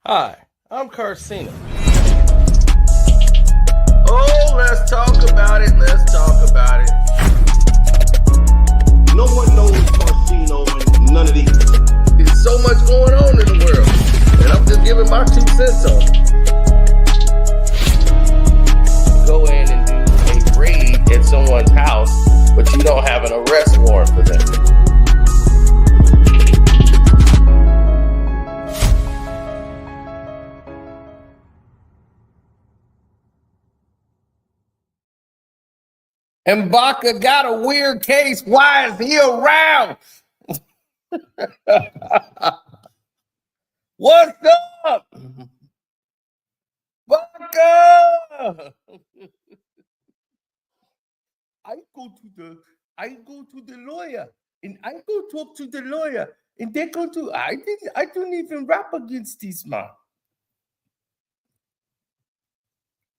Hi, I'm Carcino. Oh, let's talk about it. Let's talk about it. No one knows Carcino and none of these. There's so much going on in the world, and I'm just giving my 2 cents on it. Go in and do a raid at someone's house, but you don't have an arrest warrant for them. And Baka got a weird case. Why is he around? What's up, Baka? I go to the lawyer, and I go talk to the lawyer, and they go to. I don't even rap against this man.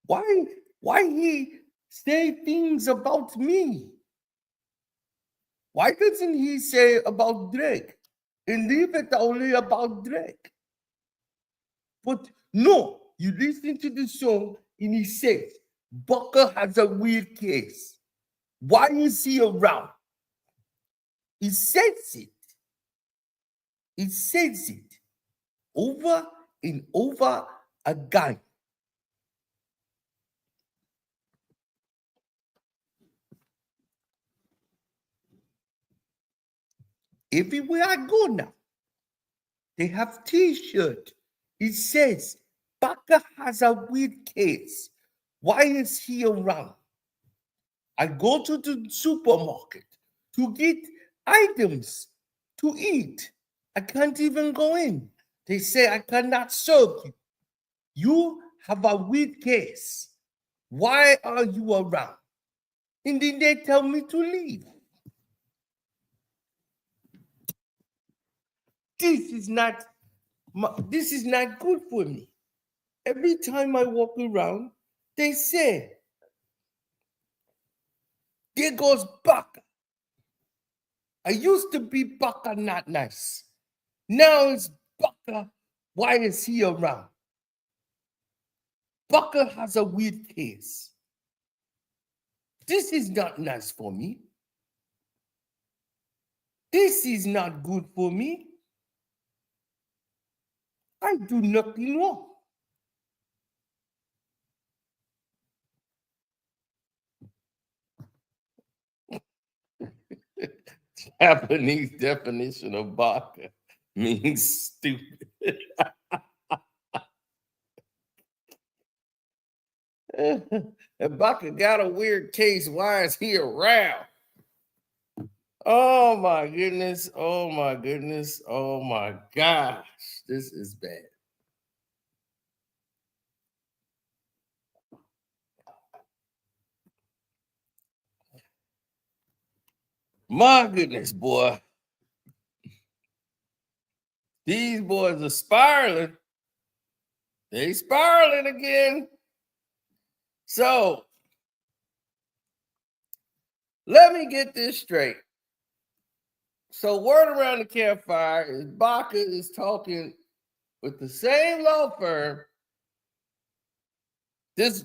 Why he say things about me? Why doesn't he say about Drake and leave it only about Drake? But no, you listen to the song and he says, Baka has a weird case. Why is he around? He says it. He says it over and over again. Everywhere I go now, they have T-shirt. It says, Baka has a weird case. Why is he around? I go to the supermarket to get items to eat. I can't even go in. They say I cannot serve you. You have a weird case. Why are you around? And then they tell me to leave. This is not good for me. Every time I walk around, they say, there goes Baka. I used to be Baka not nice. Now it's Baka. Why is he around? Baka has a weird case. This is not nice for me. This is not good for me. I do nothing wrong. Japanese definition of Baka means stupid. And Baka got a weird case. Why is he around? Oh my goodness. Oh my goodness. Oh my gosh. This is bad. My goodness, boy. These boys are spiraling. They spiraling again. So let me get this straight. So word around the campfire is Baka is talking with the same law firm, this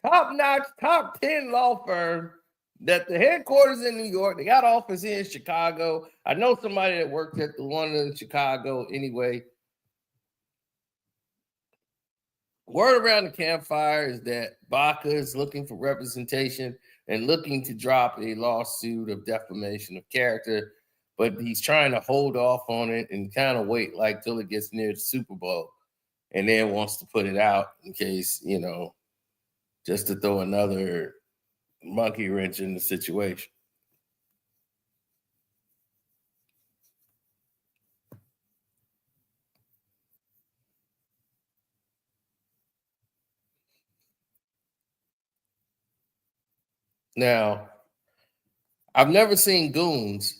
top-notch, top 10 law firm that the headquarters in New York, they got office here in Chicago. I know somebody that worked at the one in Chicago anyway. Word around the campfire is that Baka is looking for representation and looking to drop a lawsuit of defamation of character, but he's trying to hold off on it and kind of wait like till it gets near the Super Bowl and then wants to put it out in case, just to throw another monkey wrench in the situation. Now, I've never seen Goons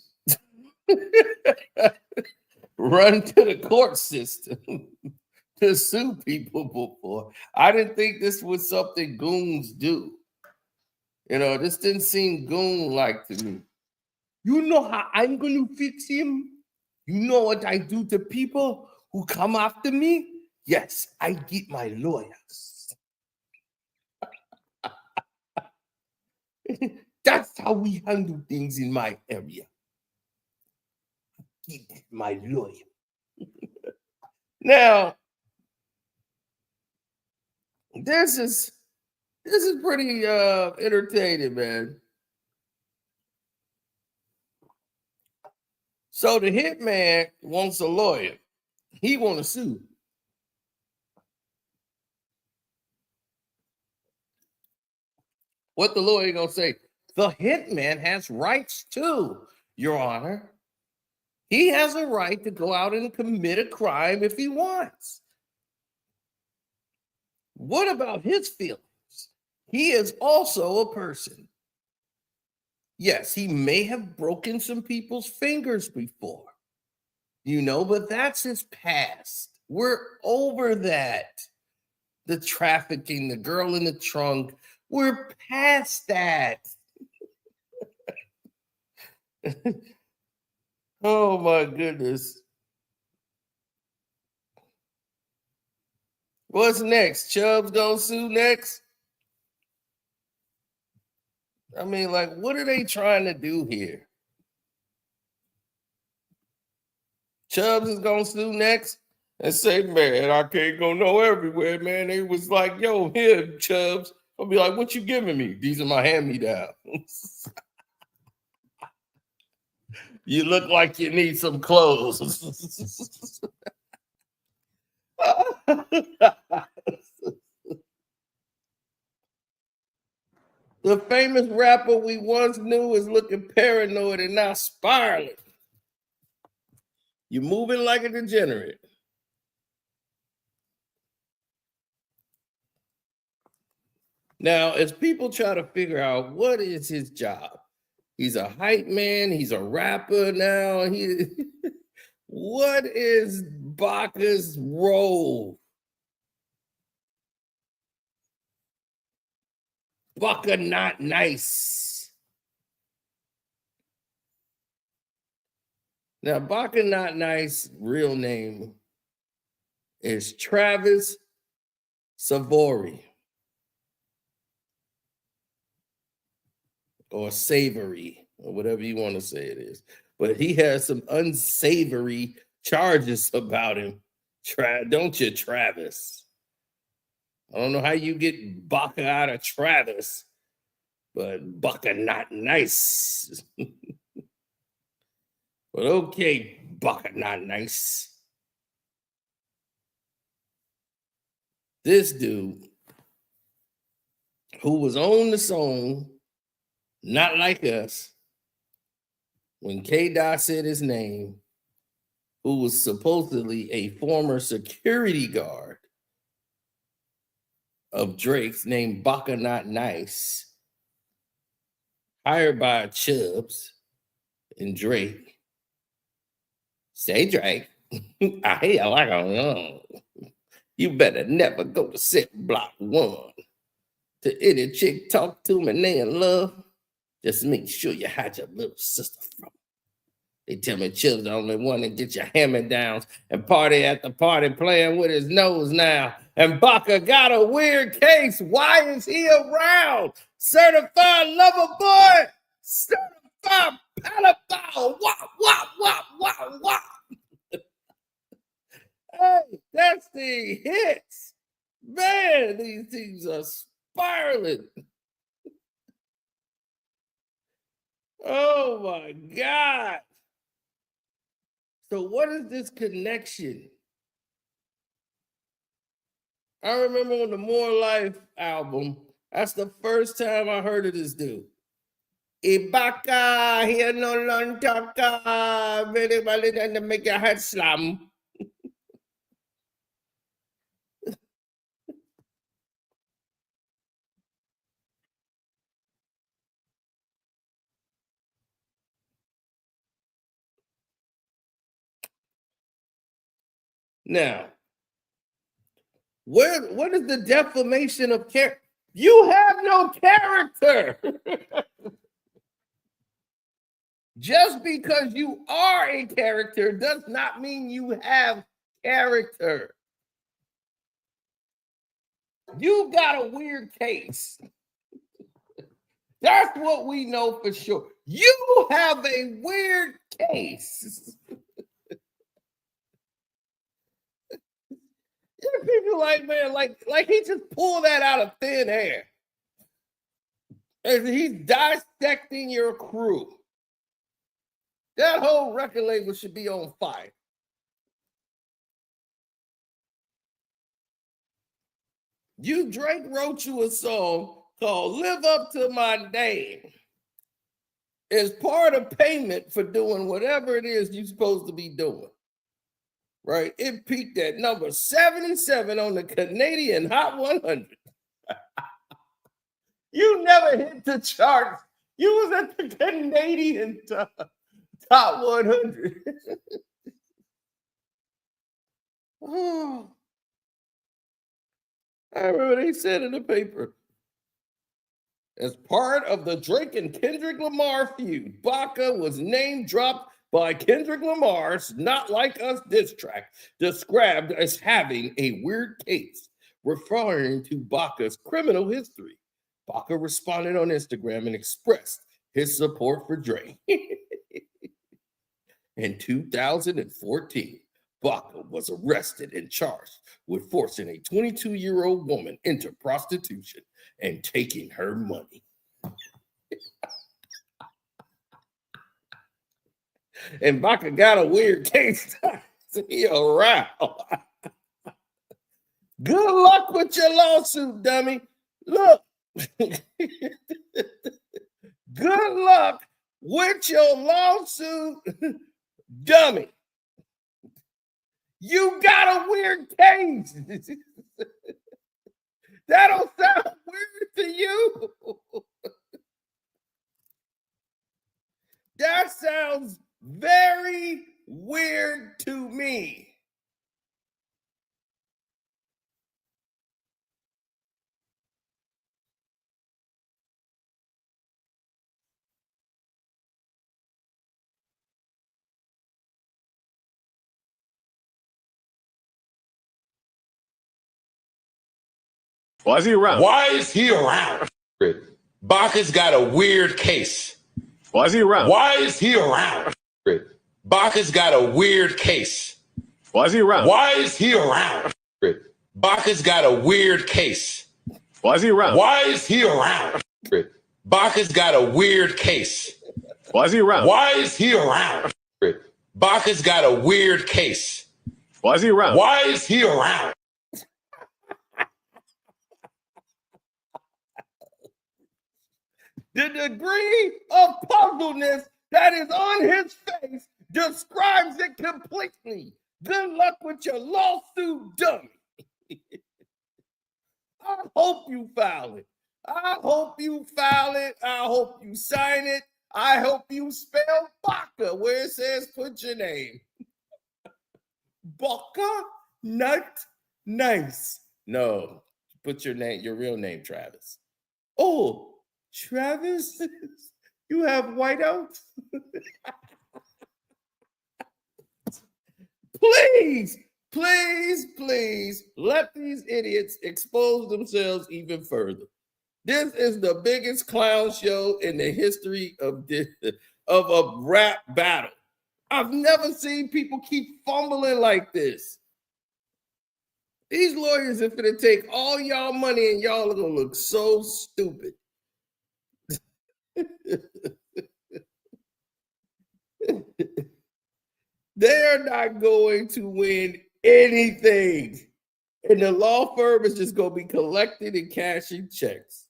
run to the court system to sue people before. I didn't think this was something Goons do. This didn't seem Goon-like to me. You know how I'm going to fix him? You know what I do to people who come after me? Yes, I get my lawyers. That's how we handle things in my area. Get my lawyer. Now, this is pretty entertaining, man. So the hitman wants a lawyer. He want to sue. What the lawyer gonna say? The hitman has rights too, Your Honor. He has a right to go out and commit a crime if he wants. What about his feelings? He is also a person. Yes, he may have broken some people's fingers before, but that's his past. We're over that. The trafficking, the girl in the trunk, we're past that. Oh my goodness. What's next? Chubb's gonna sue next? I mean, like, what are they trying to do here? Chubbs is gonna sue next and say, man, I can't go no everywhere, man. They was like, yo, here, Chubbs. I'll be like, what you giving me? These are my hand-me-downs. You look like you need some clothes. The famous rapper we once knew is looking paranoid and now spiraling. You're moving like a degenerate. Now, as people try to figure out what is his job, he's a hype man, he's a rapper now. What is Baka's role? Baka not nice. Now, Baka not nice, real name is Travis Savory. Or savory, or whatever you want to say it is. But he has some unsavory charges about him. Don't you, Travis? I don't know how you get Baka out of Travis, but Baka not nice. But okay, Baka not nice. This dude who was on the song Not Like Us when K-Dot said his name, who was supposedly a former security guard of Drake's named Baka Not Nice, hired by Chubbs and Drake. Say, Drake, I hear like a you better never go to set block 1. To any chick talk to me, they in love. Just make sure you hide your little sister from. They tell me Chubb's the only one that get your hand-me-downs and party at the party playing with his nose now. And Baka got a weird case. Why is he around? Certified lover boy. Certified pedophile. Wah, wah, wah, wah, wah. Hey, that's the hits. Man, these teams are spiraling. Oh my God. So what is this connection? I remember on the More Life album, that's the first time I heard of this dude. Ibaka, here no long talker, very well to make your head slam. Now, what is the defamation of character? You have no character. Just because you are a character does not mean you have character. You got a weird case. That's what we know for sure. You have a weird case. People like, man, like he just pulled that out of thin air. And he's dissecting your crew. That whole record label should be on fire. Drake wrote you a song called Live Up to My Name. As part of payment for doing whatever it is you're supposed to be doing. Right? It peaked at number 77 on the Canadian Hot 100. You never hit the charts. You was at the Canadian top 100. Oh. I remember they said in the paper, as part of the Drake and Kendrick Lamar feud, Baka was name dropped by Kendrick Lamar's Not Like Us diss track, described as having a weird case, referring to Baka's criminal history. Baka responded on Instagram and expressed his support for Drake. In 2014, Baka was arrested and charged with forcing a 22-year-old woman into prostitution and taking her money. And Baka got a weird case. He around. Good luck with your lawsuit, dummy. Look. Good luck with your lawsuit, dummy. You got a weird case. That don't sound weird to you. That sounds very weird to me. Why is he around? Why is he around? Baka's got a weird case. Why is he around? Why is he around? Baka's got a weird case. Why is he around? Why is he around? Baka's got a weird case. Why is he around? Why is he around? Baka's got a weird case. Why is he around? Why is he around? Baka's got a weird case. Why is he around? Why is he around? The degree of puzzleness that is on his face describes it completely. Good luck with your lawsuit, dummy. I hope you file it. I hope you file it. I hope you sign it. I hope you spell Baka where it says put your name. Baka, not nice. No, put your name, your real name, Travis. Oh, Travis, you have whiteout? Please, please, please let these idiots expose themselves even further. This is the biggest clown show in the history of a rap battle. I've never seen people keep fumbling like this. These lawyers are going to take all y'all money and y'all are going to look so stupid. They're not going to win anything. And the law firm is just going to be collecting and cashing checks.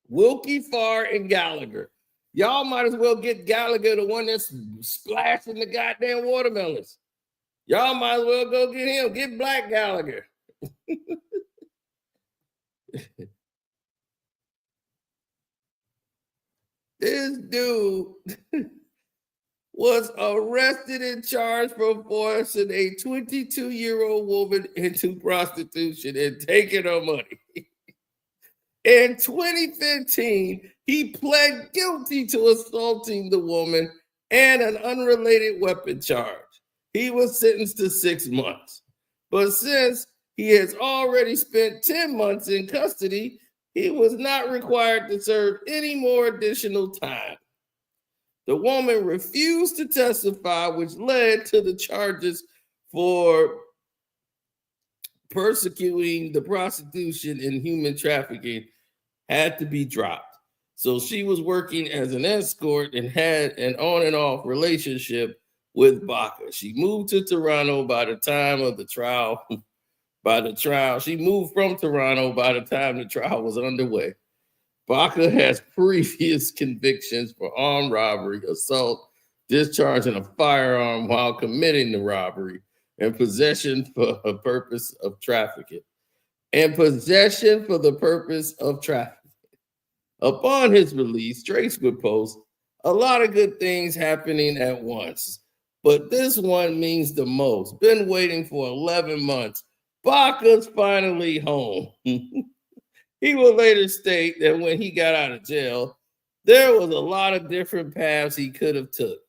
Wilkie, Farr, and Gallagher. Y'all might as well get Gallagher, the one that's splashing the goddamn watermelons. Y'all might as well go get him. Get Black Gallagher. This dude was arrested and charged for forcing a 22-year-old woman into prostitution and taking her money. In 2015, he pled guilty to assaulting the woman and an unrelated weapon charge. He was sentenced to 6 months. But since he has already spent 10 months in custody. He was not required to serve any more additional time. The woman refused to testify, which led to the charges for persecuting the prostitution and human trafficking had to be dropped. So she was working as an escort and had an on and off relationship with Baka. She moved to Toronto by the time of the trial. She moved from Toronto by the time the trial was underway. Baka has previous convictions for armed robbery, assault, discharging a firearm while committing the robbery, and possession for a purpose of trafficking. Upon his release, Drake would post, "A lot of good things happening at once, but this one means the most. Been waiting for 11 months. Baka's finally home." He will later state that when he got out of jail, there was a lot of different paths he could have took,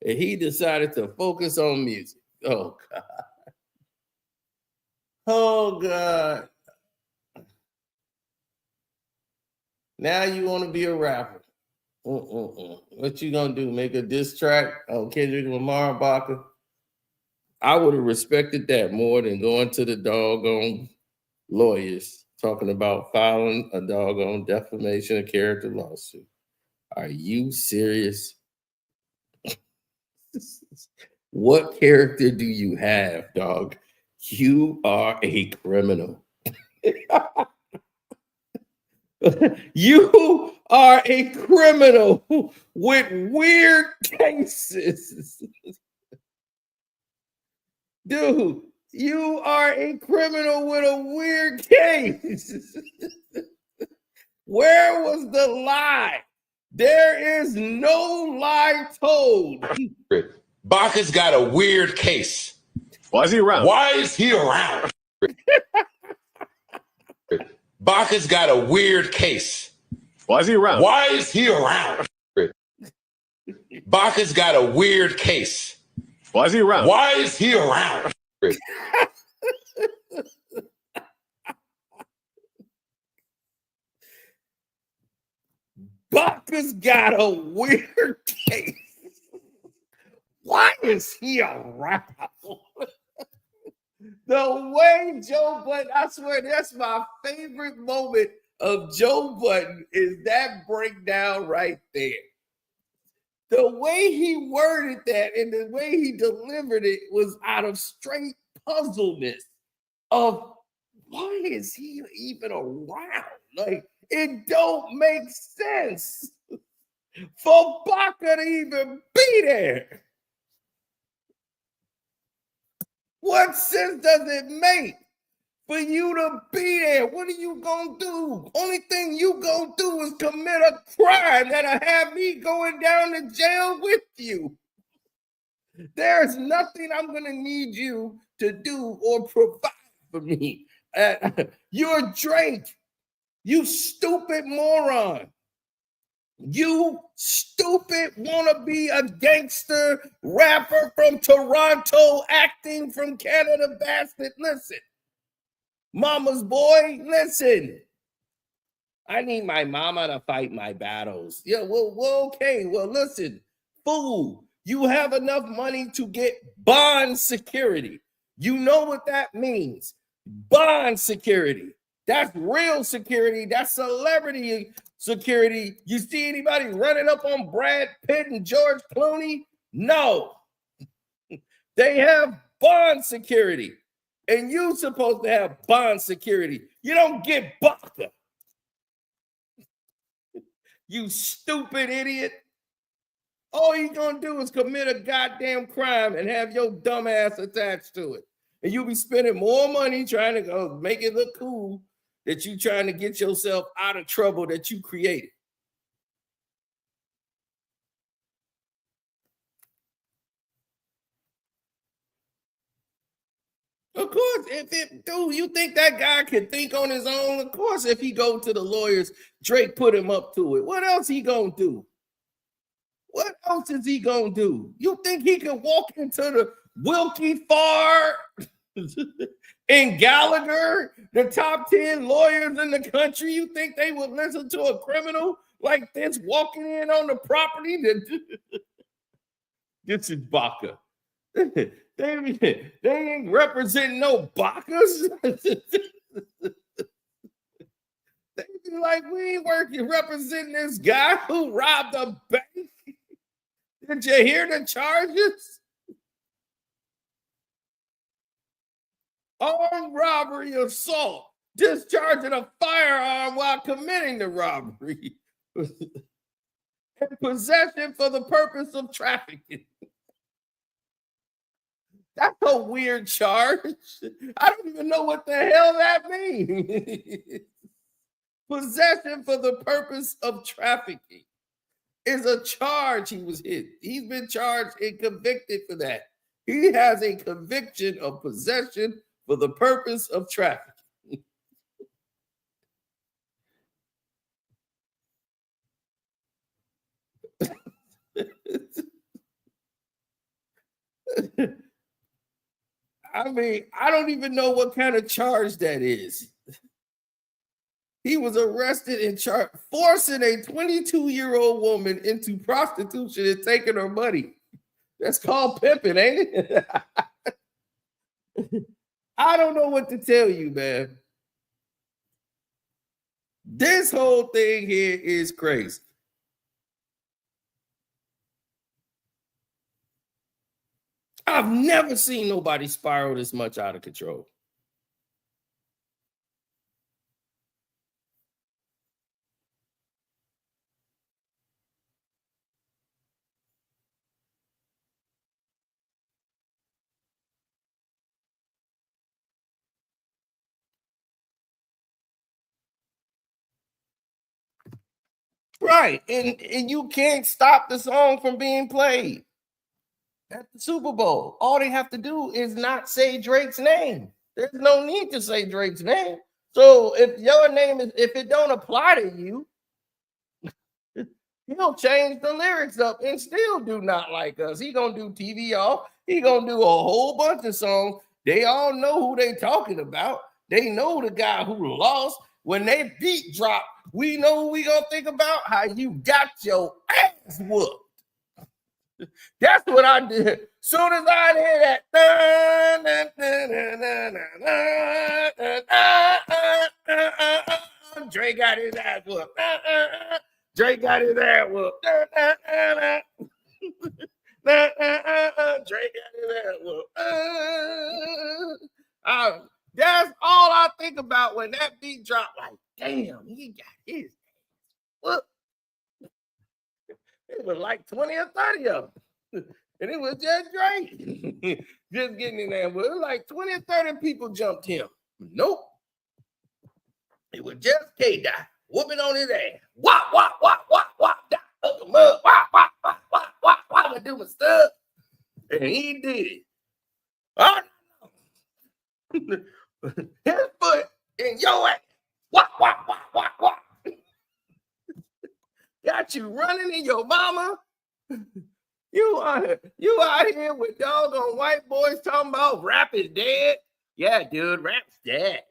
and he decided to focus on music. Oh, God. Oh, God. Now you want to be a rapper. What you gonna do? Make a diss track on Kendrick Lamar, Baka? I would have respected that more than going to the doggone lawyers talking about filing a doggone defamation of character lawsuit. Are you serious? What character do you have, dog? You are a criminal. You are a criminal with weird cases. Dude, you are a criminal with a weird case. Where was the lie? There is no lie told. Baka's got a weird case. Why is he around? Why is he around? Baka's got a weird case. Why is he around? Why is he around? Baka's got a weird case. Why is he around? Why is he around? Baka's got a weird case. Why is he around? The way Joe Budden, I swear that's my favorite moment of Joe Budden is that breakdown right there. The way he worded that and the way he delivered it was out of straight puzzleness of why is he even around? Like, it don't make sense for Baka to even be there. What sense does it make for you to be there? What are you gonna do? Only thing you gonna do is commit a crime that'll have me going down to jail with you. There's nothing I'm gonna need you to do or provide for me. You're Drake. You stupid moron. You stupid wanna be a gangster rapper from Toronto acting from Canada bastard. Listen, mama's boy, listen. I need my mama to fight my battles. Yeah, well, okay. Well, listen, fool, you have enough money to get bond security. You know what that means. Bond security. That's real security. That's celebrity security. You see anybody running up on Brad Pitt and George Clooney? No. They have bond security. And you're supposed to have bond security. You don't get Baka. You stupid idiot. All you're going to do is commit a goddamn crime and have your dumb ass attached to it. And you'll be spending more money trying to go make it look cool that you trying to get yourself out of trouble that you created. Of course, dude, you think that guy can think on his own? Of course, if he go to the lawyers, Drake put him up to it. What else he gonna do? What else is he gonna do? You think he can walk into the Wilkie Farr And Gallagher, the top 10 lawyers in the country, you think they would listen to a criminal like this walking in on the property? This is Baka. They ain't representing no Bakas. They be like, we ain't working representing this guy who robbed a bank. Did you hear the charges? Armed robbery, assault, discharging a firearm while committing the robbery, and possession for the purpose of trafficking. That's a weird charge. I don't even know what the hell that means. Possession for the purpose of trafficking is a charge he was hit. He's been charged and convicted for that. He has a conviction of possession for the purpose of trafficking. I mean, I don't even know what kind of charge that is. He was arrested and charged forcing a 22-year-old woman into prostitution and taking her money. That's called pimping, ain't it? I don't know what to tell you, man. This whole thing here is crazy. I've never seen nobody spiral this much out of control. Right, and you can't stop the song from being played at the Super Bowl. All they have to do is not say Drake's name. There's no need to say Drake's name. So if your name is, if it don't apply to you, he'll change the lyrics up and still do Not Like Us. He gonna do TV Off. He gonna do a whole bunch of songs. They all know who they talking about. They know the guy who lost. When they beat drop, we know who we gonna think about. How you got your ass whooped. That's what I did. Soon as I hear that, Drake got his ass whooped. Drake got his ass whooped. Drake got his ass whooped. That's all I think about when that beat dropped. Like, damn, he got his ass whooped. It was like 20 or 30 of them. And it was just Drake. Just getting in there. Well, it was like 20 or 30 people jumped him. Nope. It was just K-Dot whooping on his ass. Wop, wop, wop, wop, wop, dot, hook him up. Wop, wop, wop, wop, wop, wop. I'm doing stuff. And he did it. Oh, no. His foot in your ass. Wop, wop, wop, wop, wop. Got you running in your mama. You out here with doggone white boys talking about rap is dead. Yeah, dude, rap's dead.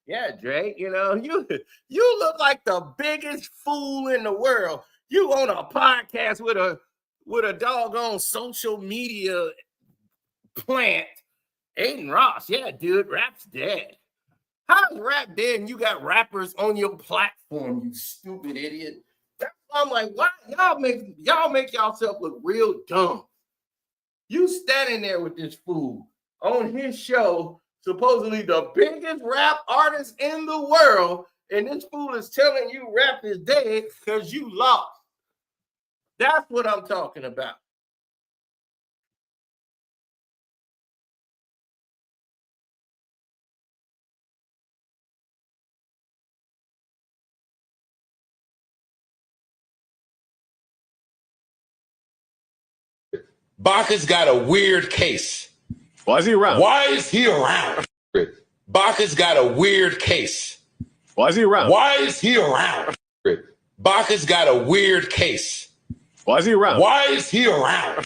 Yeah, Drake, you know, you look like the biggest fool in the world. You on a podcast with a doggone social media plant. Aiden Ross, yeah, dude, rap's dead. How's rap dead and you got rappers on your platform, you stupid idiot? I'm like, why y'all make yourself look real dumb? You standing there with this fool on his show, supposedly the biggest rap artist in the world, and this fool is telling you rap is dead because you lost. That's what I'm talking about. Baka's got a weird case. Why is he around? Why is he around? Baka's got a weird case. Why is he around? Why is he around? Baka's got a weird case. Why is he around? Why is he around?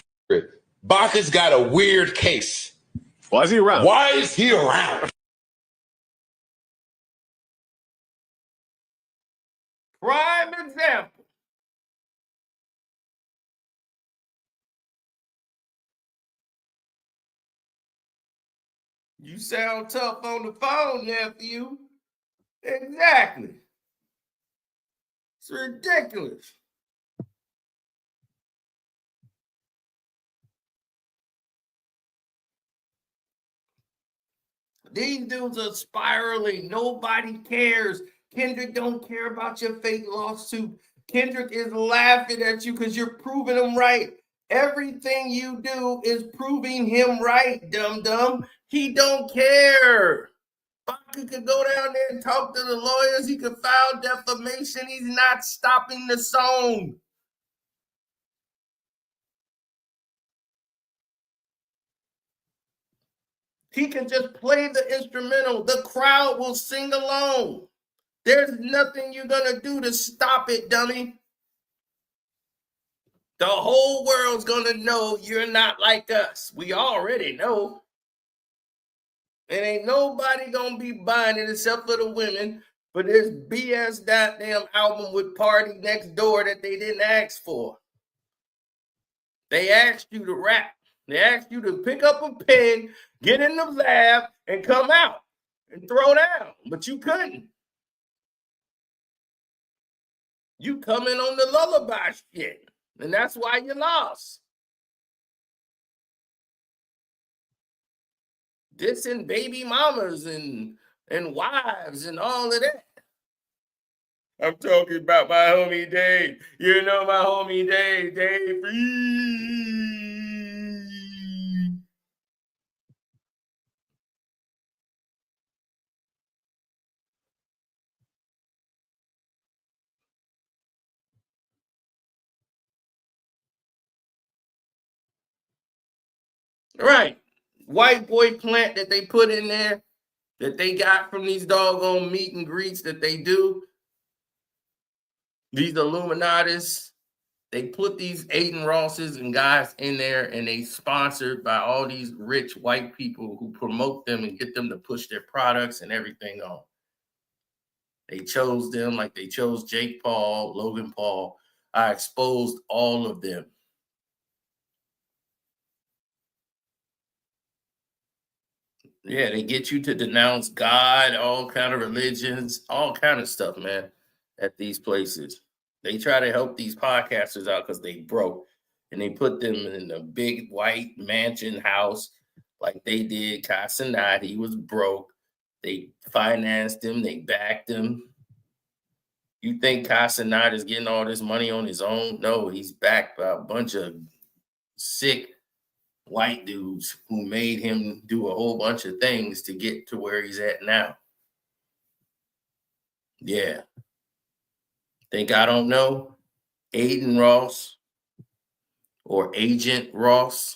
Baka's got a weird case. Why is he around? Why is he around? You sound tough on the phone, nephew. Exactly. It's ridiculous. These dudes are spiraling. Nobody cares. Kendrick don't care about your fake lawsuit. Kendrick is laughing at you because you're proving him right. Everything you do is proving him right, dum-dum. He don't care. Baka could go down there and talk to the lawyers. He could file defamation. He's not stopping the song. He can just play the instrumental. The crowd will sing along. There's nothing you're going to do to stop it, dummy. The whole world's going to know you're not like us. We already know. And ain't nobody going to be buying it except for the women for this BS goddamn album with Party Next Door that they didn't ask for. They asked you to rap. They asked you to pick up a pen, get in the lab, and come out and throw down. But you couldn't. You come in on the lullaby shit. And that's why you lost. Dissing baby mamas and wives and all of that. I'm talking about my homie Dave. You know my homie Dave. Dave free. Right. White boy plant that they put in there that they got from these doggone meet and greets that they do. These Illuminatis, they put these Aiden Rosses and guys in there and they sponsored by all these rich white people who promote them and get them to push their products and everything on. They chose them like they chose Jake Paul, Logan Paul. I exposed all of them. Yeah, they get you to denounce God, all kind of religions, all kind of stuff, man, at these places. They try to help these podcasters out because they broke. And they put them in a big white mansion house like they did Casanat. He was broke. They financed him. They backed him. You think Casanat is getting all this money on his own? No, he's backed by a bunch of sick white dudes who made him do a whole bunch of things to get to where he's at now. Yeah. Think I don't know? Aiden Ross or Agent Ross.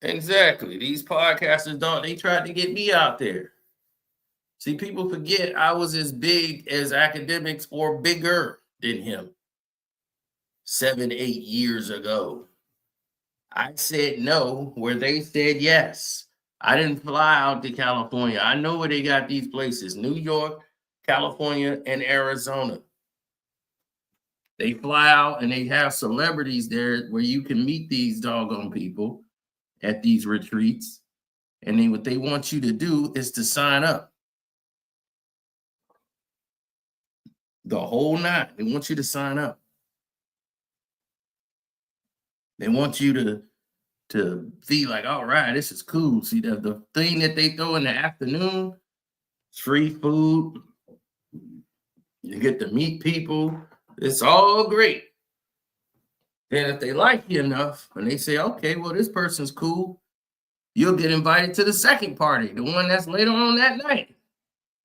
Exactly. These podcasters they tried to get me out there. See, people forget I was as big as academics or bigger than him 7, 8 years ago. I said no where they said yes. I didn't fly out to California. I know where they got these places: New York, California, and Arizona. They fly out and they have celebrities there where you can meet these doggone people at these retreats. And what they want you to do is to sign up. The whole night. They want you to sign up. They want you to feel like, all right, this is cool. See, the thing that they throw in the afternoon, free food. You get to meet people. It's all great. Then if they like you enough and they say, okay, well, this person's cool, you'll get invited to the second party, the one that's later on that night.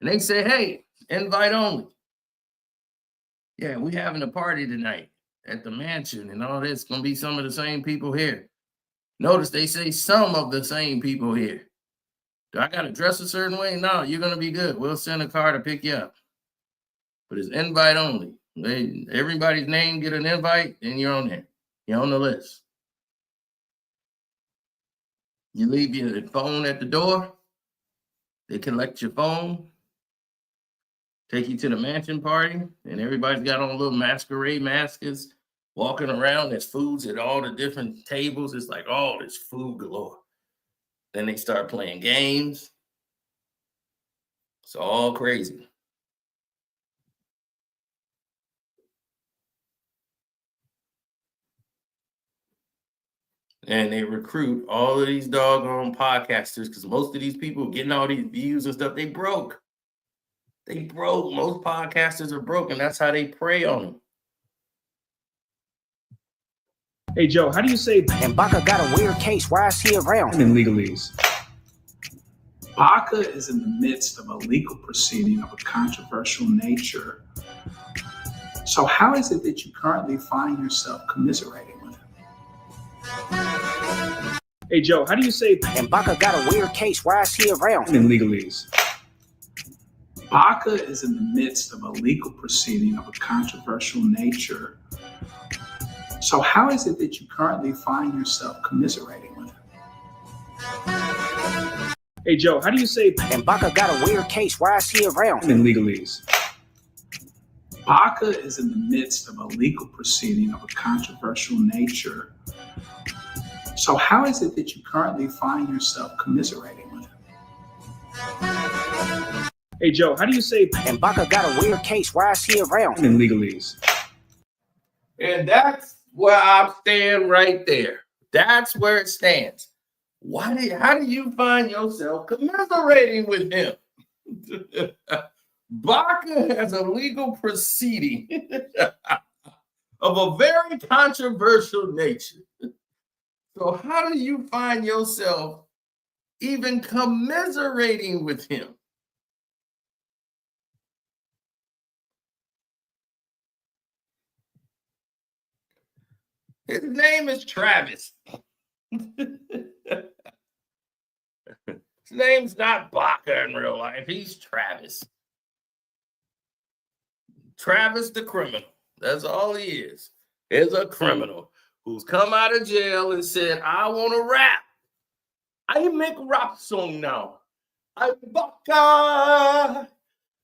And they say, hey, invite only. Yeah, we having a party tonight at the mansion and all this. Going to be some of the same people here. Notice they say some of the same people here. Do I got to dress a certain way? No, you're going to be good. We'll send a car to pick you up. But it's invite only. Everybody's name get an invite, and you're on there. You're on the list. You leave your phone at the door. They collect your phone, take you to the mansion party, and everybody's got on little masquerade masks, walking around. There's foods at all the different tables. It's like, oh, there's food galore. Then they start playing games. It's all crazy. And they recruit all of these doggone podcasters because most of these people getting all these views and stuff, they broke. They broke. Most podcasters are broke, and that's how they prey on them. Hey, Joe, how do you say... And Baka got a weird case. Why is he around? In legalese. Baka is in the midst of a legal proceeding of a controversial nature. So how is it that you currently find yourself commiserating with him? Hey, Joe, how do you say... And Baka got a weird case. Why is he around? In legalese. Baka is in the midst of a legal proceeding of a controversial nature. So how is it that you currently find yourself commiserating with him? Hey, Joe, how do you say... And Baka got a weird case. Why is he around? In legalese. Baka is in the midst of a legal proceeding of a controversial nature. So how is it that you currently find yourself commiserating with him? Hey, Joe, how do you say... And Baka got a weird case. Why is he around? In legalese. And that's where I stand right there. That's where it stands. How do you find yourself commiserating with him? Baka has a legal proceeding of a very controversial nature. So how do you find yourself even commiserating with him? His name is Travis. His name's not Baka in real life. He's Travis. Travis the criminal. That's all he is. Is a criminal who's come out of jail and said, I want to rap. I make a rap song now. I'm Baka,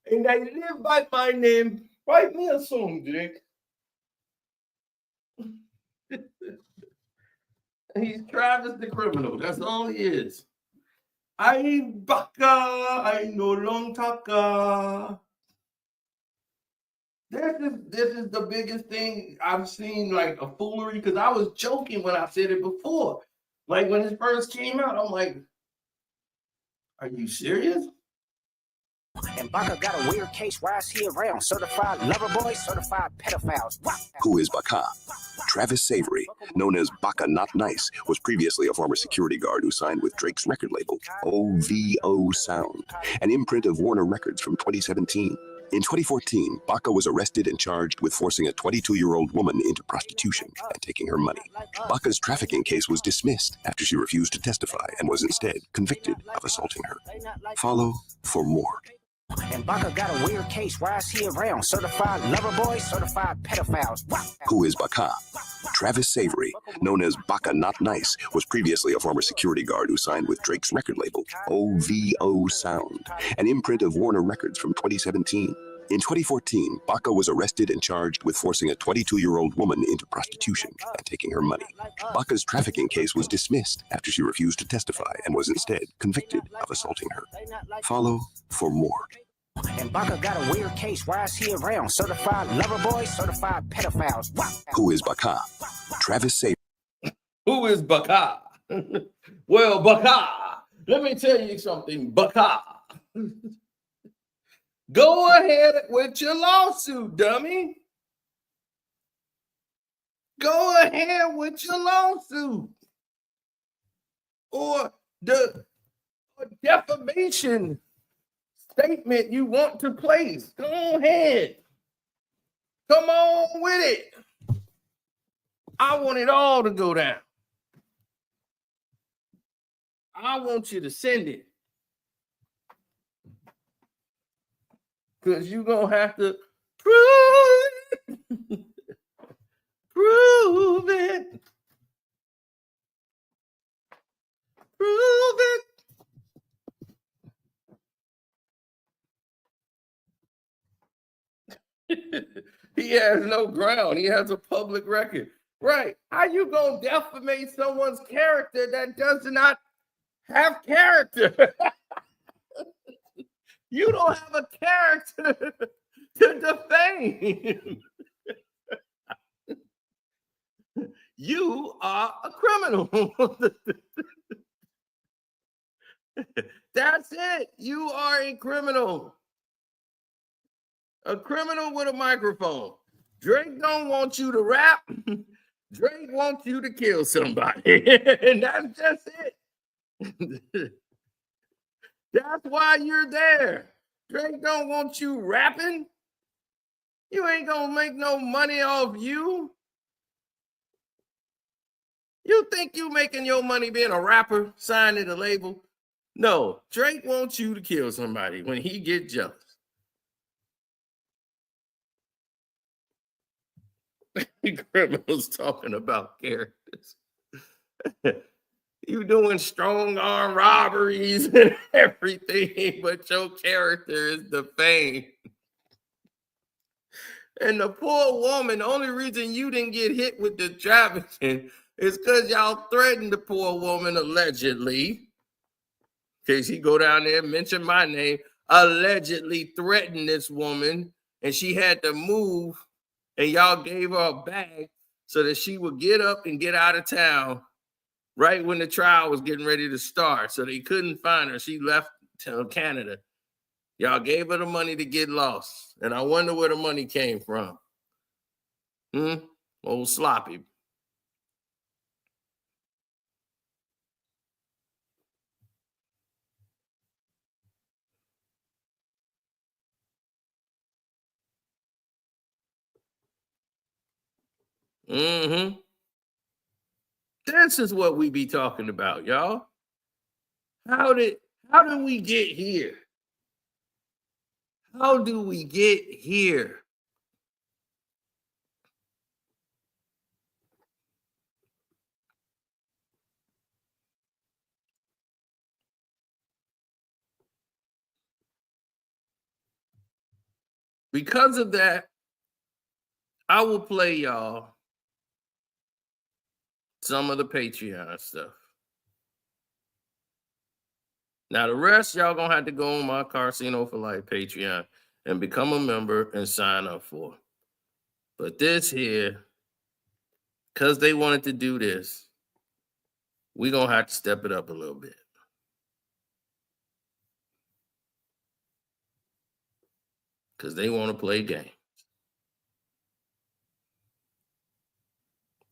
and I live by my name. Write me a song, Jake. He's Travis the criminal. That's all he is. I Baka, I no long taka. This is the biggest thing I've seen, like a foolery, because I was joking when I said it before. Like when it first came out, I'm like, are you serious? And Baka got a weird case. Why is he around? Certified lover boys, certified pedophiles. Who is Baka? Travis Savory, known as Baka Not Nice, was previously a former security guard who signed with Drake's record label, OVO Sound, an imprint of Warner Records from 2017. In 2014, Baka was arrested and charged with forcing a 22-year-old woman into prostitution and taking her money. Baka's trafficking case was dismissed after she refused to testify and was instead convicted of assaulting her. Follow for more. And Baka got a weird case. Why is he around? Certified lover boys, certified pedophiles. Who is Baka? Travis Savory, known as Baka Not Nice, was previously a former security guard who signed with Drake's record label, OVO Sound, an imprint of Warner Records from 2017. In 2014, Baka was arrested and charged with forcing a 22-year-old woman into prostitution and taking her money. Baka's trafficking case was dismissed after she refused to testify and was instead convicted of assaulting her. Follow for more. And Baka got a weird case. Why is he around? Certified lover boys, certified pedophiles. Who is Baka? Travis Savory. Who is Baka? Well, Baka, let me tell you something, Baka. Go ahead with your lawsuit, dummy. Go ahead with your lawsuit. Or the defamation statement you want to place. Go ahead. Come on with it. I want it all to go down. I want you to send it. Because you're going to have to prove it. Prove it. Prove it. He has no ground. He has a public record. Right. How you gonna defamate someone's character that does not have character? You don't have a character to defame. You are a criminal. That's it. You are a criminal. A criminal with a microphone. Drake don't want you to rap. Drake wants you to kill somebody. And that's just it. That's why you're there. Drake don't want you rapping. You ain't gonna make no money off you. You think you making your money being a rapper, signed to the label? No, Drake wants you to kill somebody when he get jealous. Criminals talking about characters. You doing strong arm robberies and everything, but your character is defamed. And the poor woman, the only reason you didn't get hit with the trafficking is because y'all threatened the poor woman allegedly. In case he go down there and mention my name, allegedly threatened this woman, and she had to move, and y'all gave her a bag so that she would get up and get out of town right when the trial was getting ready to start. So they couldn't find her. She left to Canada. Y'all gave her the money to get lost. And I wonder where the money came from. Old sloppy. This is what we be talking about, y'all. How did we get here? How do we get here? Because of that, I will play y'all some of the Patreon stuff. Now, the rest, y'all gonna have to go on my Casino for Life Patreon and become a member and sign up for. But this here, because they wanted to do this, we're gonna have to step it up a little bit. Because they want to play games.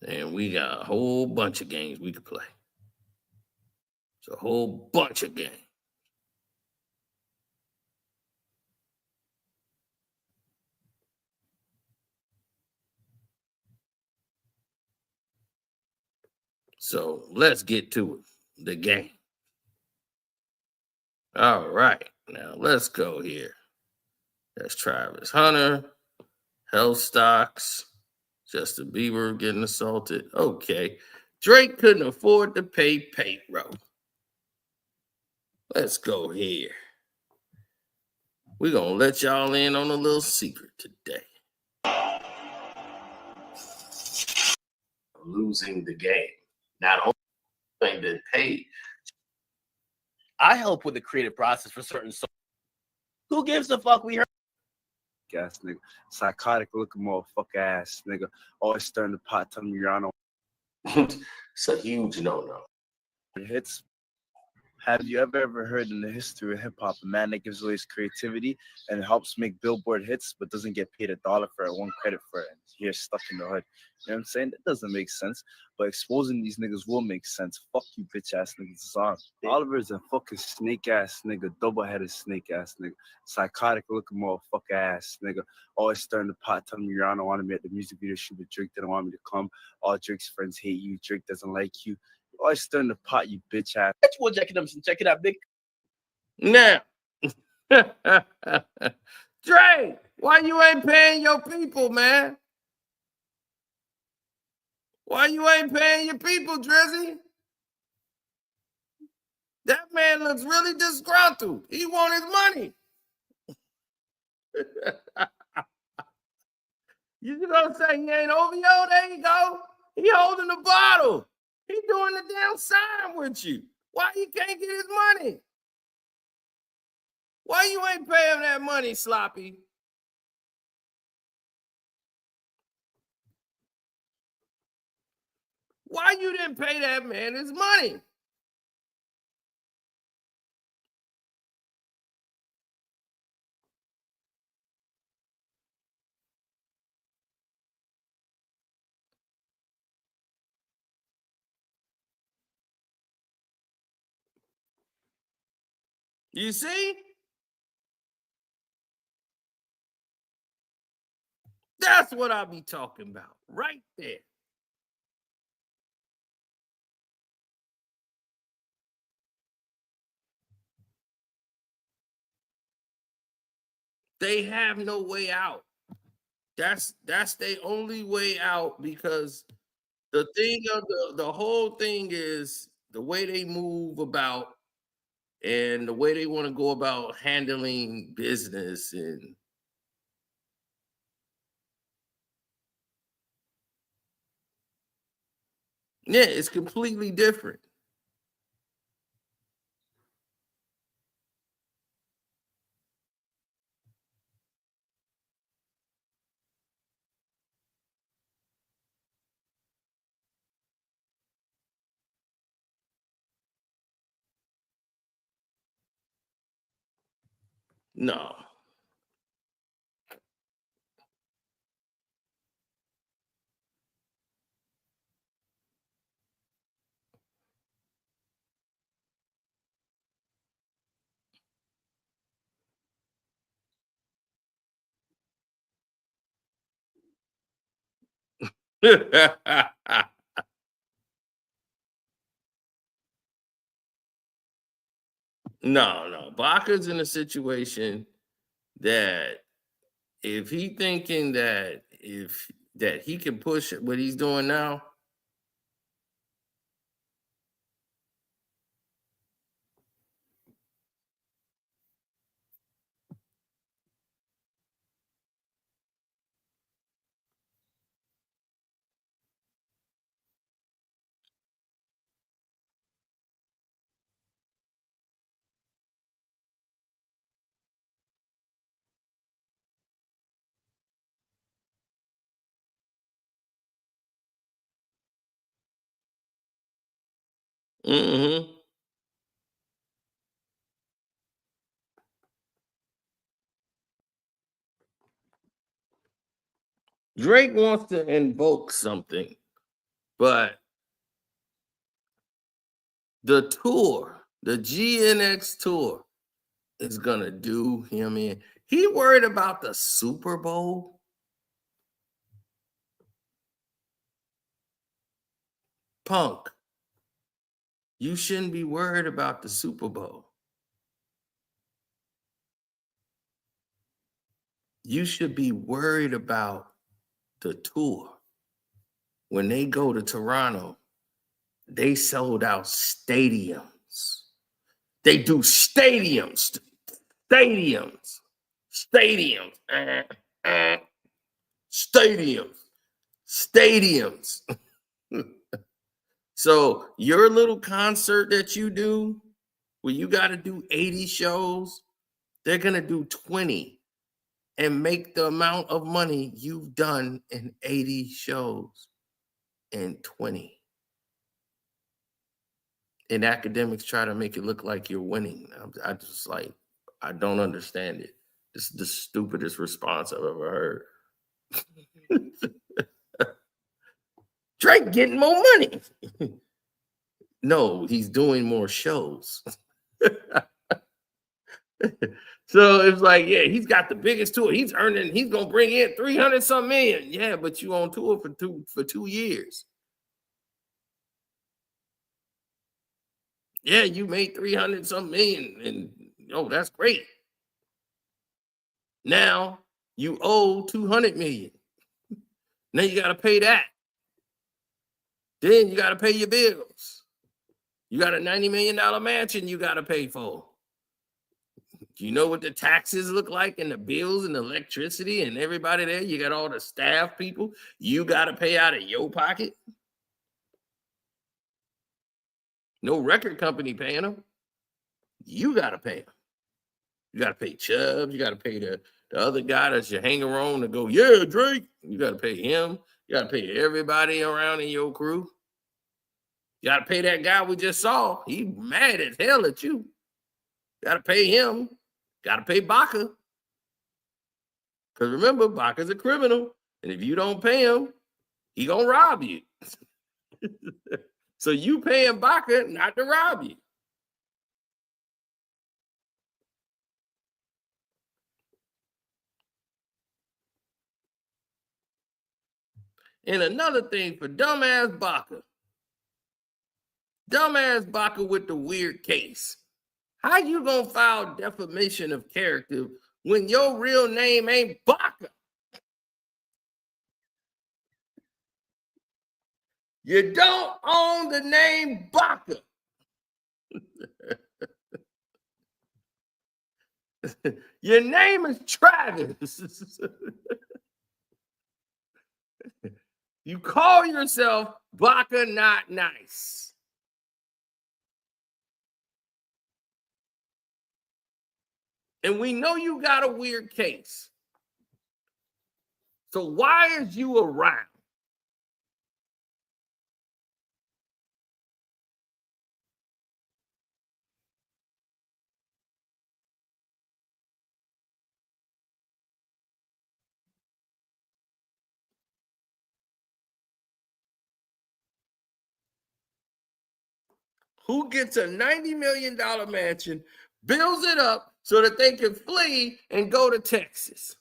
And we got a whole bunch of games we could play. It's a whole bunch of games. So let's get to it, the game. All right, now let's go here. That's Travis Hunter, Health Stocks, Justin Bieber getting assaulted. Okay, Drake couldn't afford to pay payroll. Let's go here. We're going to let y'all in on a little secret today. Losing the game. Not only been paid. I help with the creative process for certain songs. Who gives a fuck? We heard. Ass nigga. Psychotic looking motherfucker ass nigga. Always stirring the pot, telling me you're on. It's a huge no-no. Hits. Have you ever heard in the history of hip hop a man that gives away his creativity and helps make Billboard hits but doesn't get paid $1 for it, one credit for it, and he's stuck in the hood? You know what I'm saying? That doesn't make sense. But exposing these niggas will make sense. Fuck you, bitch ass niggas. It's on. Oliver's a fucking snake ass nigga, double-headed snake ass nigga, psychotic looking motherfucker ass nigga. Always stirring the pot, telling me you're on. I want to be at the music video shoot with Drake. They don't want me to come. All Drake's friends hate you. Drake doesn't like you. Always stirring the pot, you bitch ass. We'll check it out, big. Now, Drake, why you ain't paying your people, man? Why you ain't paying your people, Drizzy? That man looks really disgruntled. He want his money. You gonna say he ain't OVO? There you go. He holding the bottle. He doing the damn sign with you. Why he can't get his money? Why you ain't pay him that money, Sloppy? Why you didn't pay that man his money? You see? That's what I be talking about right there. They have no way out. That's their only way out, because the thing of the whole thing is the way they move about and the way they want to go about handling business, and yeah, it's completely different. No. No. Baka's in a situation that if he thinking that he can push what he's doing now, mm-hmm. Drake wants to invoke something, but the tour, the GNX tour, is gonna do him in. He worried about the Super Bowl. Punk, you shouldn't be worried about the Super Bowl. You should be worried about the tour. When they go to Toronto, they sold out stadiums. They do stadiums, stadiums, stadiums. So your little concert that you do, where you got to do 80 shows, they're going to do 20 and make the amount of money you've done in 80 shows in 20. And academics try to make it look like you're winning. I just like, I don't understand it. This is the stupidest response I've ever heard. Drake getting more money. No, he's doing more shows. So it's like, yeah, he's got the biggest tour. He's gonna bring in 300 some million. Yeah, but you on tour for 2 years. Yeah, you made 300 some million, and that's great. Now you owe 200 million. Now you got to pay that. Then you got to pay your bills. You got a $90 million mansion you got to pay for. Do you know what the taxes look like and the bills and the electricity and everybody there? You got all the staff people you got to pay out of your pocket. No record company paying them. You got to pay them. You got to pay Chubbs. You got to pay the other guy that's your hanger on to go, yeah, Drake. You got to pay him. You got to pay everybody around in your crew. You got to pay that guy we just saw. He mad as hell at you. Got to pay him. Got to pay Baka. Because remember, Baka's a criminal. And if you don't pay him, he going to rob you. So you paying Baka not to rob you. And another thing for dumbass Baka. Dumbass Baka with the weird case. How you gonna file defamation of character when your real name ain't Baka? You don't own the name Baka. Your name is Travis. You call yourself Baka Not Nice. And we know you got a weird case. So why is you around? Who gets a $90 million mansion, builds it up so that they can flee and go to Texas?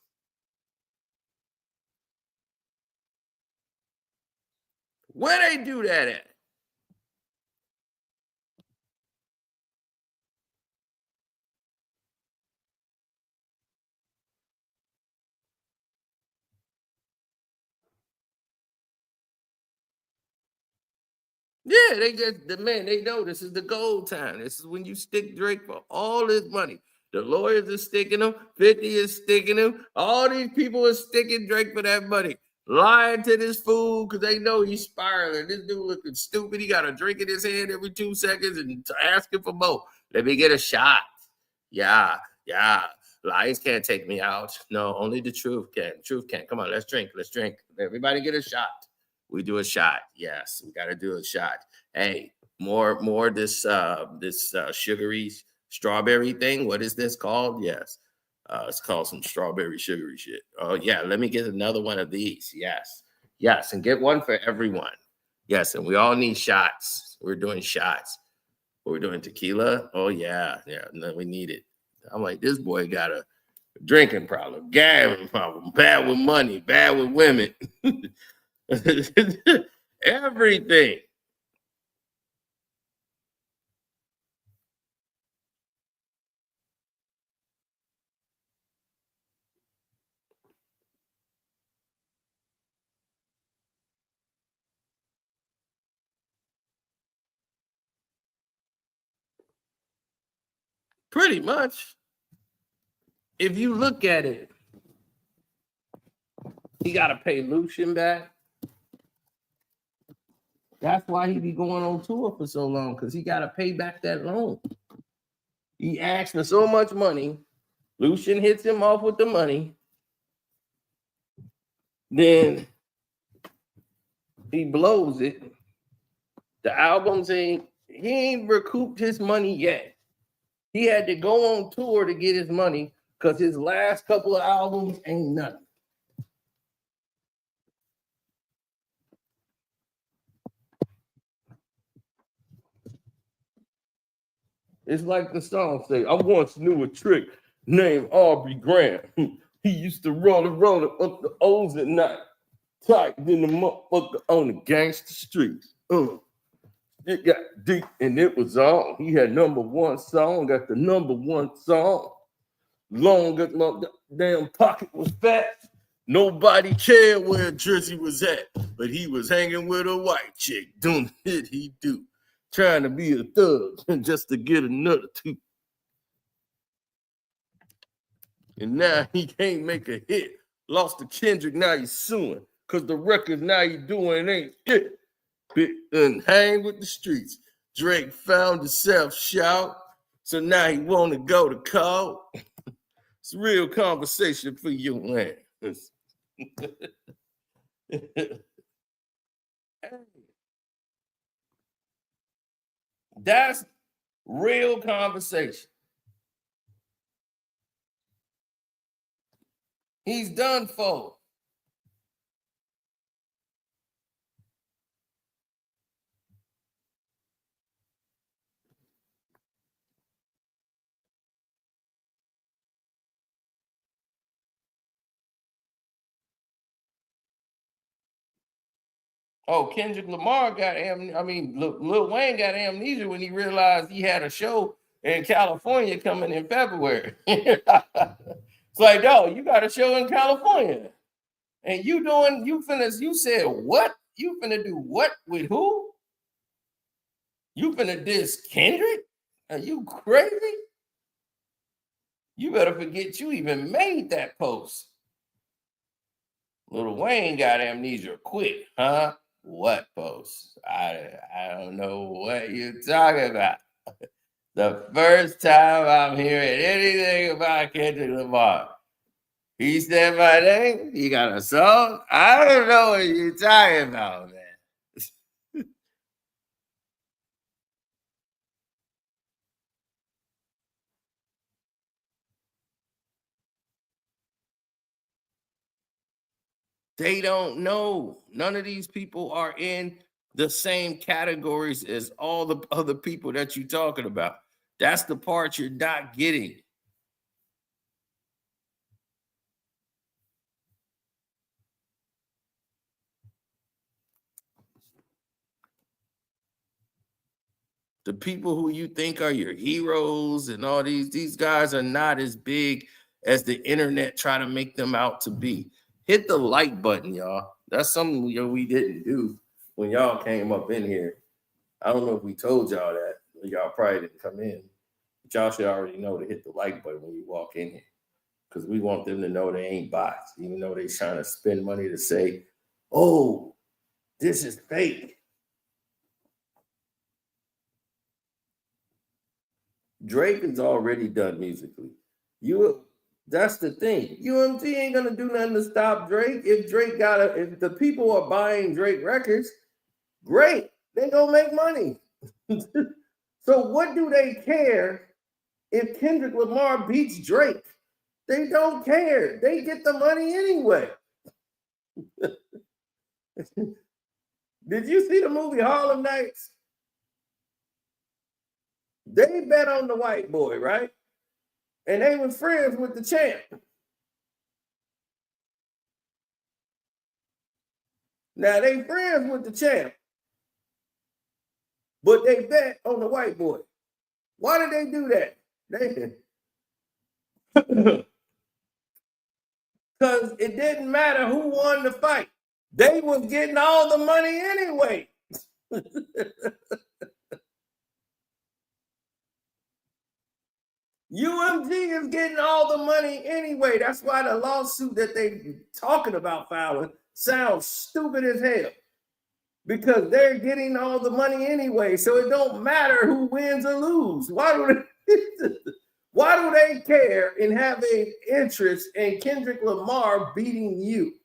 Where they do that at? Yeah, they know this is the gold time. This is when you stick Drake for all his money. The lawyers are sticking him, 50 is sticking him. All these people are sticking Drake for that money. Lying to this fool because they know he's spiraling. This dude looking stupid. He got a drink in his hand every 2 seconds and asking for more. Let me get a shot. Yeah. Lies can't take me out. No, only the truth can. Truth can. Come on, let's drink. Everybody get a shot. We do a shot. Yes, we got to do a shot. Hey, more this sugary strawberry thing. What is this called? Yes, it's called some strawberry sugary shit. Oh yeah, let me get another one of these. Yes, and get one for everyone. Yes, and we all need shots. We're doing shots. We're doing tequila. Oh yeah. No, we need it. I'm like, this boy got a drinking problem, gambling problem, bad with money, bad with women. Everything. Pretty much. If you look at it, he got to pay Lucian back. That's why he be going on tour for so long, because he got to pay back that loan. He asked for so much money. Lucian hits him off with the money. Then he blows it. The albums he ain't recouped his money yet. He had to go on tour to get his money because his last couple of albums ain't nothing. It's like the song say, I once knew a trick named Aubrey Graham. He used to roll up the O's at night, tight in the motherfucker on the gangster streets. It got deep and it was on. He had #1 song, got the #1 song. Long as my damn pocket was fat, nobody cared where Drizzy was at, but he was hanging with a white chick, doing it he do. Trying to be a thug just to get another two. And now he can't make a hit. Lost to Kendrick, now he's suing. Because the records now he doing ain't it. And hang with the streets. Drake found himself shout. So now he want to go to court. It's a real conversation for you, man. That's real conversation. He's done for. Oh, Kendrick Lamar got Lil Wayne got amnesia when he realized he had a show in California coming in February. It's like, dog, you got a show in California. And you said what? You finna do what with who? You finna diss Kendrick? Are you crazy? You better forget you even made that post. Lil Wayne got amnesia quick, huh? What post? I don't know what you're talking about. The first time I'm hearing anything about Kendrick Lamar, he said my name. He got a song. I don't know what you're talking about, man. They don't know. None of these people are in the same categories as all the other people that you're talking about. That's the part you're not getting. The people who you think are your heroes and all these guys are not as big as the internet try to make them out to be. Hit the like button, y'all. That's something we didn't do when y'all came up in here. I don't know if we told y'all that. Y'all probably didn't come in. But y'all should already know to hit the like button when you walk in here. Because we want them to know they ain't bots, even though they're trying to spend money to say, oh, this is fake. Drake is already done musically. That's the thing. UMG ain't gonna do nothing to stop Drake. If the people are buying Drake records, great. They gonna make money. So what do they care if Kendrick Lamar beats Drake? They don't care. They get the money anyway. Did you see the movie Harlem Nights? They bet on the white boy, right? And they were friends with the champ. Now they friends with the champ, but they bet on the white boy. Why did they do that? Because it didn't matter who won the fight. They was getting all the money anyway. UMG is getting all the money anyway. That's why the lawsuit that they talking about filing sounds stupid as hell. Because they're getting all the money anyway. So it don't matter who wins or loses. Why do they care and have an interest in Kendrick Lamar beating you?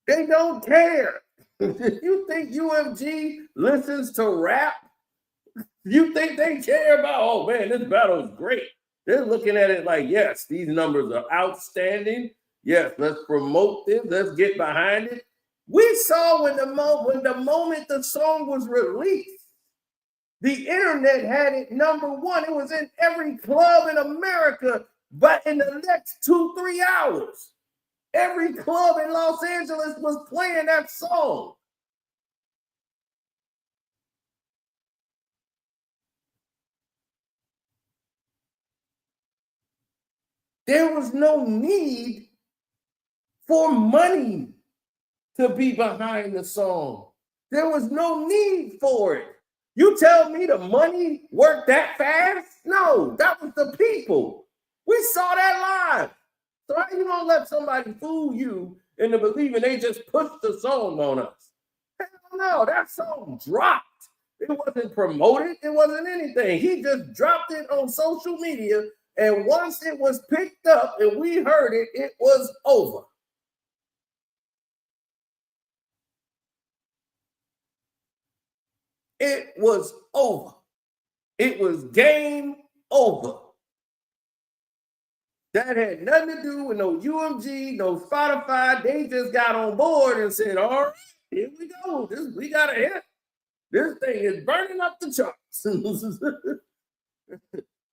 They don't care. You think UMG listens to rap? You think they care about, oh man, this battle is great. They're looking at it like, yes, these numbers are outstanding. Yes, let's promote this. Let's get behind it. We saw when the moment the song was released, the internet had it #1. It was in every club in America, but in the next 2-3 hours, every club in Los Angeles was playing that song. There was no need for money to be behind the song. There was no need for it. You tell me the money worked that fast? No, that was the people. We saw that live. So how you gonna let somebody fool you into believing they just pushed the song on us? Hell no, that song dropped. It wasn't promoted. It wasn't anything. He just dropped it on social media, and once it was picked up and we heard it, it was over. It was over. It was game over. That had nothing to do with no UMG, no Spotify. They just got on board and said, all right, here we go. We got a hit. This thing is burning up the charts.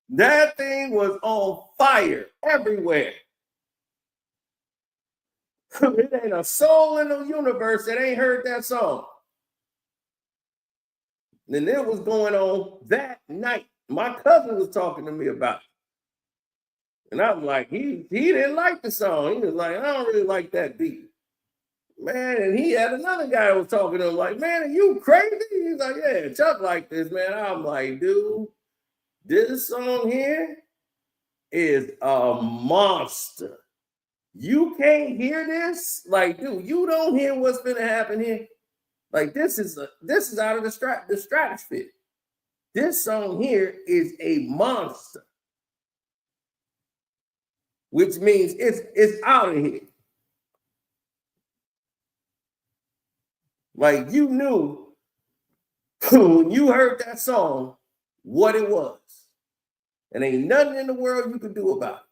That thing was on fire everywhere. It ain't a soul in the universe that ain't heard that song. And it was going on that night. My cousin was talking to me about it. And I'm like, he didn't like the song. He was like, I don't really like that beat. Man, and he had another guy who was talking to him like, man, are you crazy? He's like, yeah, Chuck like this, man. I'm like, dude, this song here is a monster. You can't hear this? Like, dude, you don't hear what's gonna happen here? Like, this is out of the stratosphere. This song here is a monster. Which means it's out of here. Like, you knew when you heard that song what it was. And ain't nothing in the world you could do about it.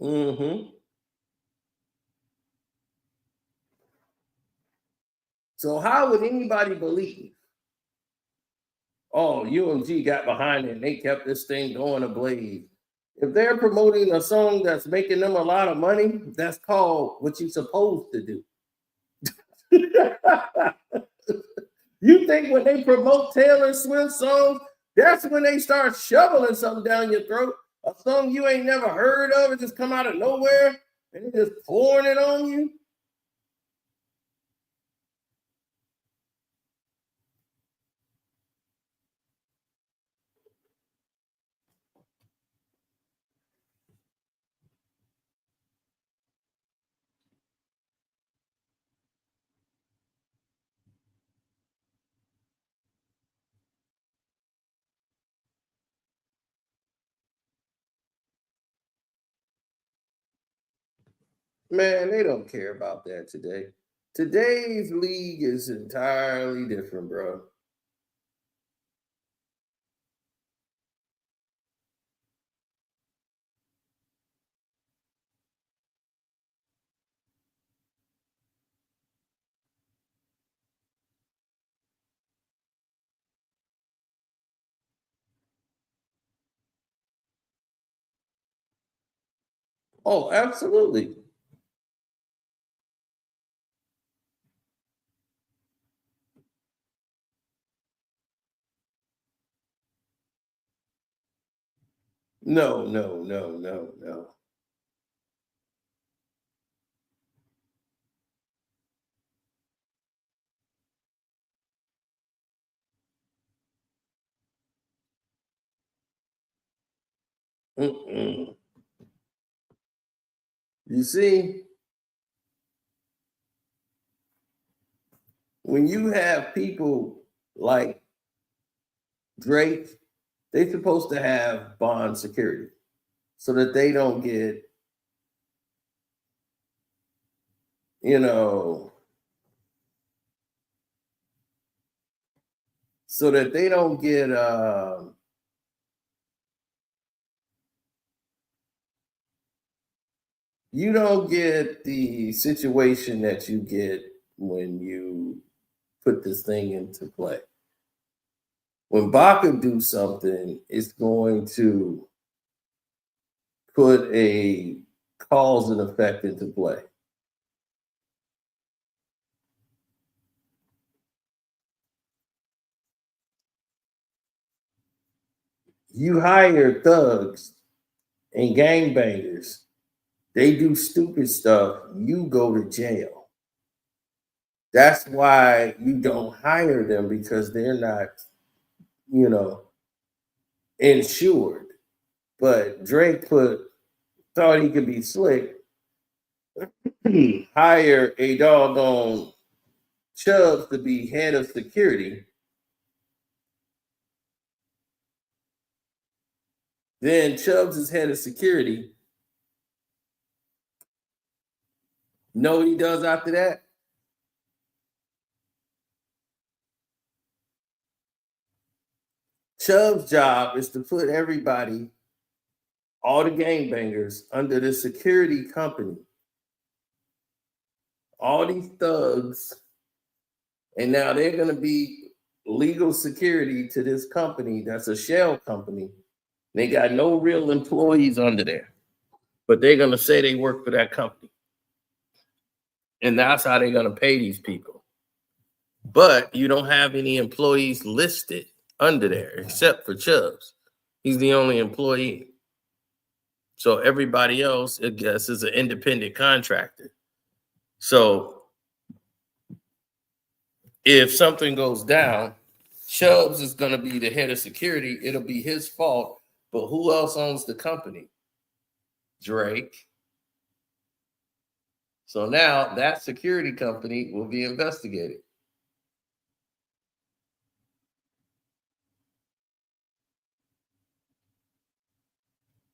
Mm-hmm. So how would anybody believe, oh, UMG got behind it and they kept this thing going ablaze? If they're promoting a song that's making them a lot of money, that's called what you're supposed to do. You think when they promote Taylor Swift songs, that's when they start shoveling something down your throat? A song you ain't never heard of, it just come out of nowhere, and they just pouring it on you? Man, they don't care about that today. Today's league is entirely different, bro. Oh, absolutely. No, no, no, no, no. Mm-mm. You see, when you have people like Drake, they're supposed to have bond security so that they don't get, you know, so that they don't get you don't get the situation that you get when you put this thing into play. When Baka do something, it's going to put a cause and effect into play. You hire thugs and gangbangers. They do stupid stuff. You go to jail. That's why you don't hire them, because they're not, insured. But Drake thought he could be slick, hire a doggone Chubbs to be head of security. Then Chubbs is head of security. Know what he does after that? Chubbs' job is to put everybody, all the gangbangers, under the security company. All these thugs, and now they're going to be legal security to this company that's a shell company. They got no real employees under there, but they're going to say they work for that company. And that's how they're going to pay these people. But you don't have any employees listed under there except for Chubbs. He's the only employee. So everybody else, I guess, is an independent contractor. So if something goes down, Chubbs is going to be the head of security. It'll be his fault. But who else owns the company? Drake. So now that security company will be investigated.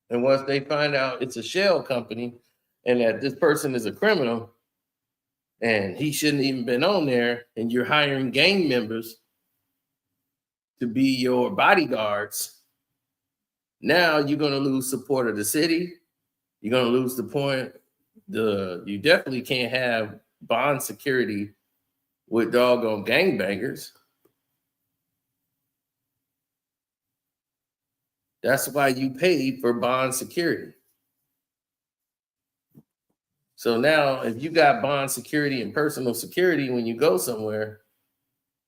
And once they find out it's a shell company and that this person is a criminal and he shouldn't even been on there, and you're hiring gang members to be your bodyguards, now you're going to lose support of the city. You're going to lose the point. You definitely can't have bond security with doggone gangbangers. That's why you paid for bond security. So now if you got bond security and personal security when you go somewhere,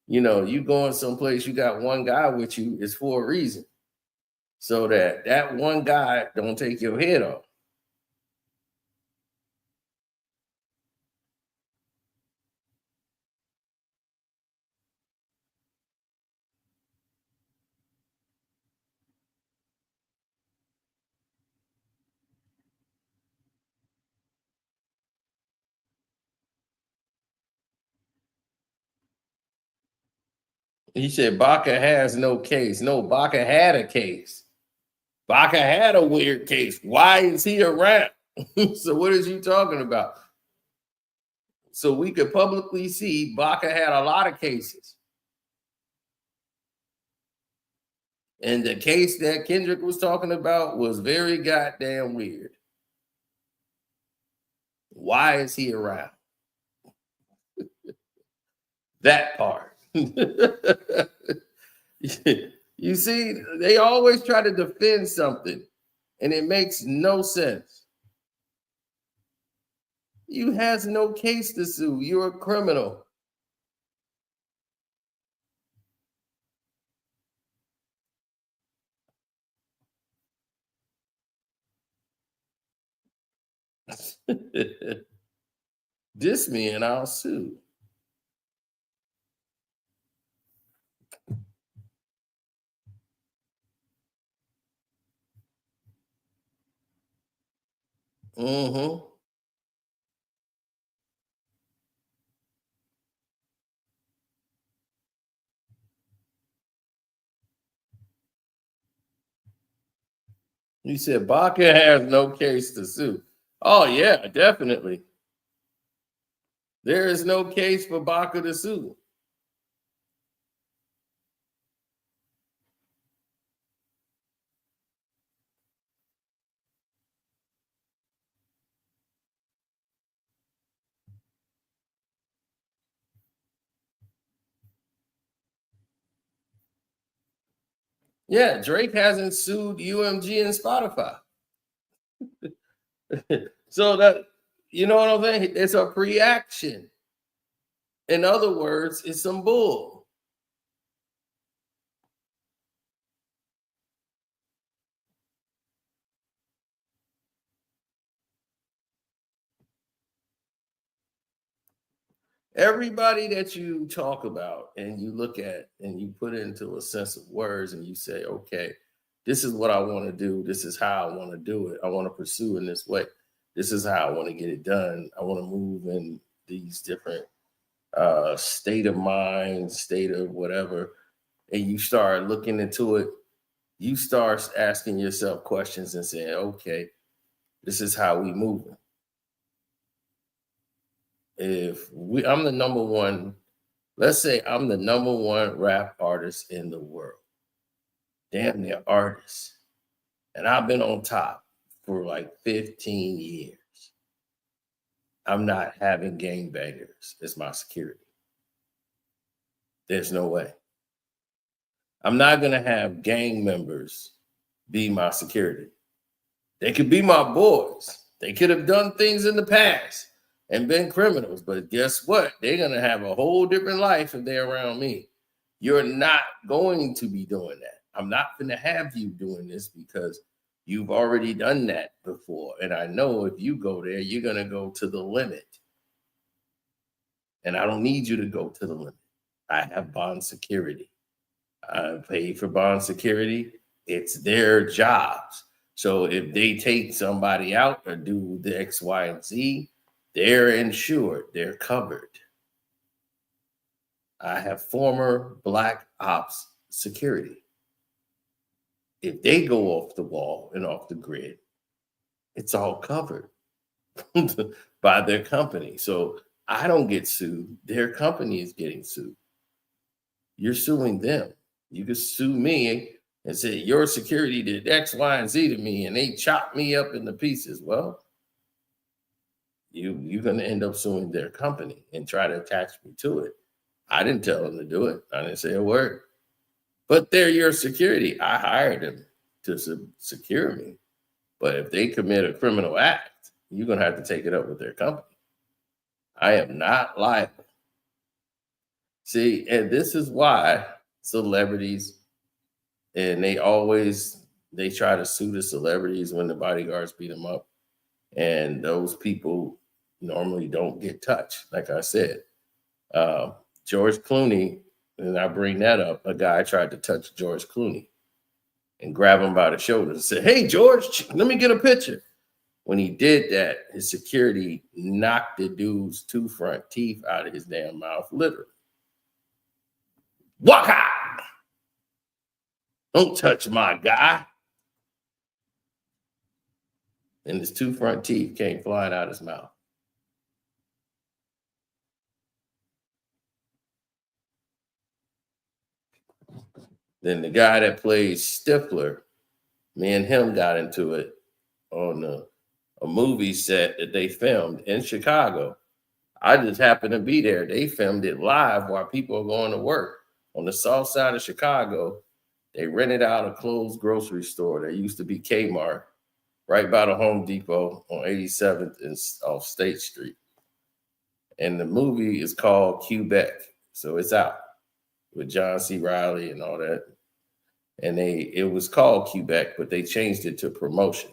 you going someplace, you got one guy with you, is for a reason. So that one guy don't take your head off. He said Baka has no case. No, Baka had a case. Baka had a weird case. Why is he around? So what is you talking about? So we could publicly see Baka had a lot of cases. And the case that Kendrick was talking about was very goddamn weird. Why is he around? That part. You see, they always try to defend something, and it makes no sense. You has no case to sue. You're a criminal. Diss me and I'll sue. Mm-hmm. You said Baka has no case to sue. Oh, yeah, definitely. There is no case for Baka to sue. Yeah, Drake hasn't sued UMG and Spotify. So that, you know what I'm saying? It's a pre-action. In other words, it's some bull. Everybody that you talk about and you look at and you put it into a sense of words and you say, okay, this is what I want to do. This is how I want to do it. I want to pursue in this way. This is how I want to get it done. I want to move in these different state of mind, state of whatever. And you start looking into it. You start asking yourself questions and saying, okay, this is how we move. I'm the number one, let's say I'm the number one rap artist in the world. Damn near artist. And I've been on top for like 15 years. I'm not having gangbangers as my security. There's no way. I'm not going to have gang members be my security. They could be my boys. They could have done things in the past and been criminals, but guess what? They're going to have a whole different life if they're around me. You're not going to be doing that. I'm not going to have you doing this because you've already done that before. And I know if you go there, you're going to go to the limit. And I don't need you to go to the limit. I have bond security. I pay for bond security. It's their jobs. So if they take somebody out or do the X, Y, and Z, they're insured. They're covered. I have former Black ops security. If they go off the wall and off the grid, it's all covered by their company. So I don't get sued. Their company is getting sued. You're suing them. You could sue me and say, your security did X, Y, and Z to me, and they chopped me up into pieces. Well, you're going to end up suing their company and try to attach me to it. I didn't tell them to do it. I didn't say a word. But they're your security. I hired them to secure me. But if they commit a criminal act, you're going to have to take it up with their company. I am not liable. See, and this is why celebrities, and they try to sue the celebrities when the bodyguards beat them up. And those people normally don't get touched. Like I said, George Clooney, and I bring that up, a guy tried to touch George Clooney and grab him by the shoulders and said, hey, George, let me get a picture. When he did that, his security knocked the dude's 2 front teeth out of his damn mouth, literally. Baka! Don't touch my guy. And his 2 front teeth came flying out of his mouth. Then the guy that plays Stifler, me and him got into it on a movie set that they filmed in Chicago. I just happened to be there. They filmed it live while people are going to work on the south side of Chicago. They rented out a closed grocery store. There used to be Kmart right by the Home Depot on 87th and off State Street. And the movie is called Quebec. So it's out with John C. Reilly and all that. And it was called Quebec, but they changed it to Promotion.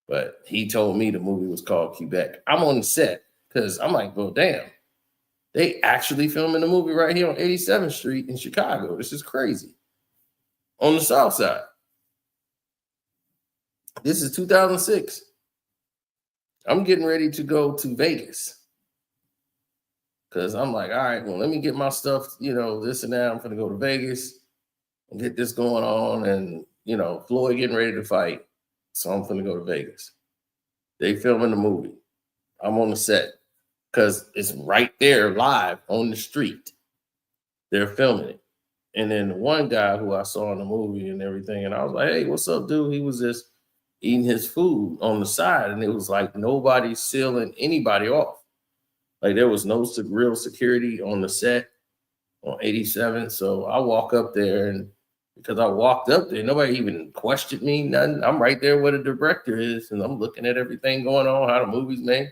But he told me the movie was called Quebec. I'm on the set because I'm like, well, damn. They actually filming the movie right here on 87th Street in Chicago. This is crazy. On the south side. This is 2006. I'm getting ready to go to Vegas. Because I'm like, all right, well, let me get my stuff, this and that. I'm going to go to Vegas and get this going on. And, Floyd getting ready to fight. So I'm going to go to Vegas. They filming the movie. I'm on the set because it's right there live on the street. They're filming it. And then the one guy who I saw in the movie and everything, and I was like, hey, what's up, dude? He was just eating his food on the side. And it was like nobody sealing anybody off. Like there was no real security on the set on 87. So I walk up there, and because I walked up there, nobody even questioned me, nothing. I'm right there where the director is, and I'm looking at everything going on, how the movie's made.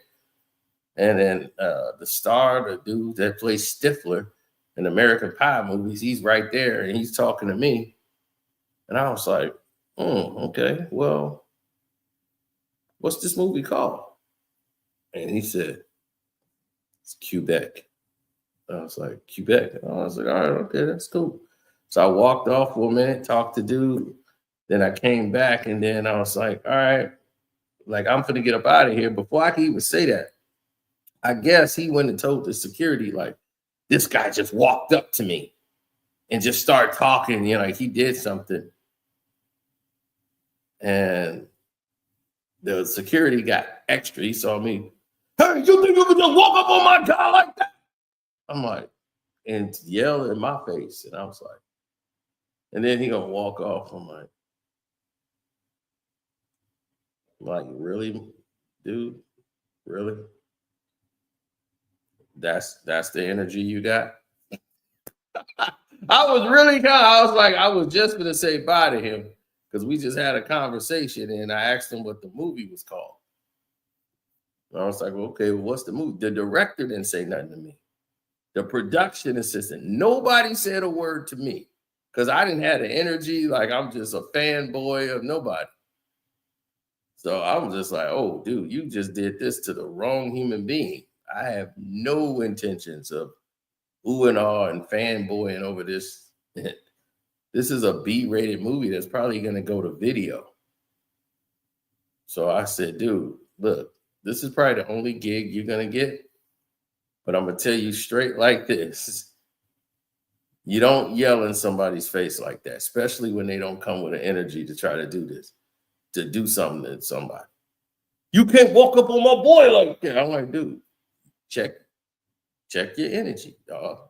And then the star, the dude that plays Stifler in American Pie movies, he's right there, and he's talking to me. And I was like, okay, well, what's this movie called? And he said, It's Quebec. I was like, Quebec. I was like, all right, okay, that's cool. So I walked off for a minute, talked to dude. Then I came back, and then I was like, all right, like I'm finna get up out of here. Before I could even say that, I guess he went and told the security, like, this guy just walked up to me and just started talking, you know, like he did something. And the security got extra. He saw me. Hey, you think you can just walk up on my guy like that? I'm like, and yell in my face. And I was like, and then he gonna walk off. I'm like, really, dude? Really? That's the energy you got? I was really I was like, I was just gonna say bye to him because we just had a conversation and I asked him what the movie was called. And I was like, well, okay, well, what's the movie? The director didn't say nothing to me. The production assistant, nobody said a word to me because I didn't have the energy. Like I'm just a fanboy of nobody. So I was just like, oh, dude, you just did this to the wrong human being. I have no intentions of ooh and ah and fanboying over this. This is a B-rated movie that's probably going to go to video. So I said, dude, look, this is probably the only gig you're going to get. But I'm going to tell you straight like this. You don't yell in somebody's face like that, especially when they don't come with an energy to try to do this, to do something to somebody. You can't walk up on my boy like that. I'm like, dude, check your energy, dog.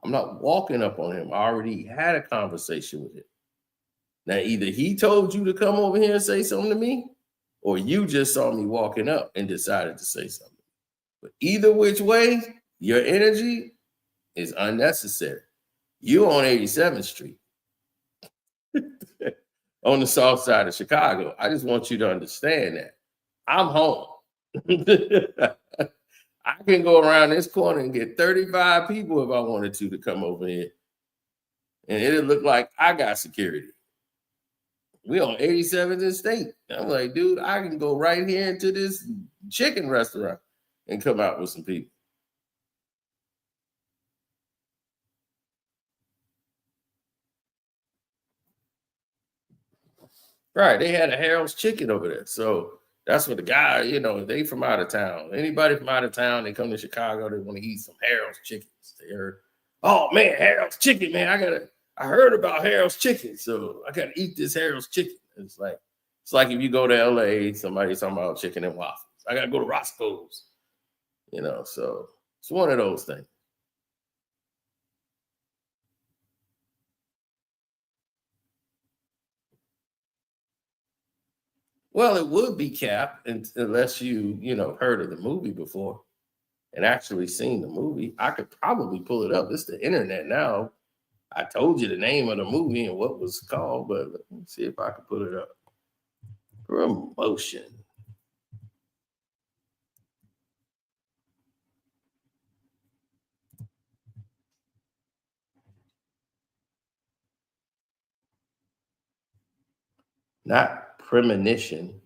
I'm not walking up on him. I already had a conversation with him. Now, either he told you to come over here and say something to me, or you just saw me walking up and decided to say something. But either which way, your energy is unnecessary. You on 87th Street on the south side of Chicago. I just want you to understand that. I'm home. I can go around this corner and get 35 people if I wanted to come over here. And it'll look like I got security. We on 87th and State. I'm like, dude, I can go right here into this chicken restaurant and come out with some people. Right, they had a Harold's Chicken over there. So that's what the guy, you know, they from out of town. Anybody from out of town, they come to Chicago, they want to eat some Harold's Chickens. They heard, oh man, Harold's Chicken, man, I heard about Harold's Chicken, so I gotta eat this Harold's Chicken. It's like if you go to LA, somebody's talking about chicken and waffles. I gotta go to Roscoe's, you know, so it's one of those things. Well, it would be cap unless you heard of the movie before and actually seen the movie. I could probably pull it up. It's the internet now. I told you the name of the movie and what it was called, but let me see if I can put it up. Promotion. Not premonition.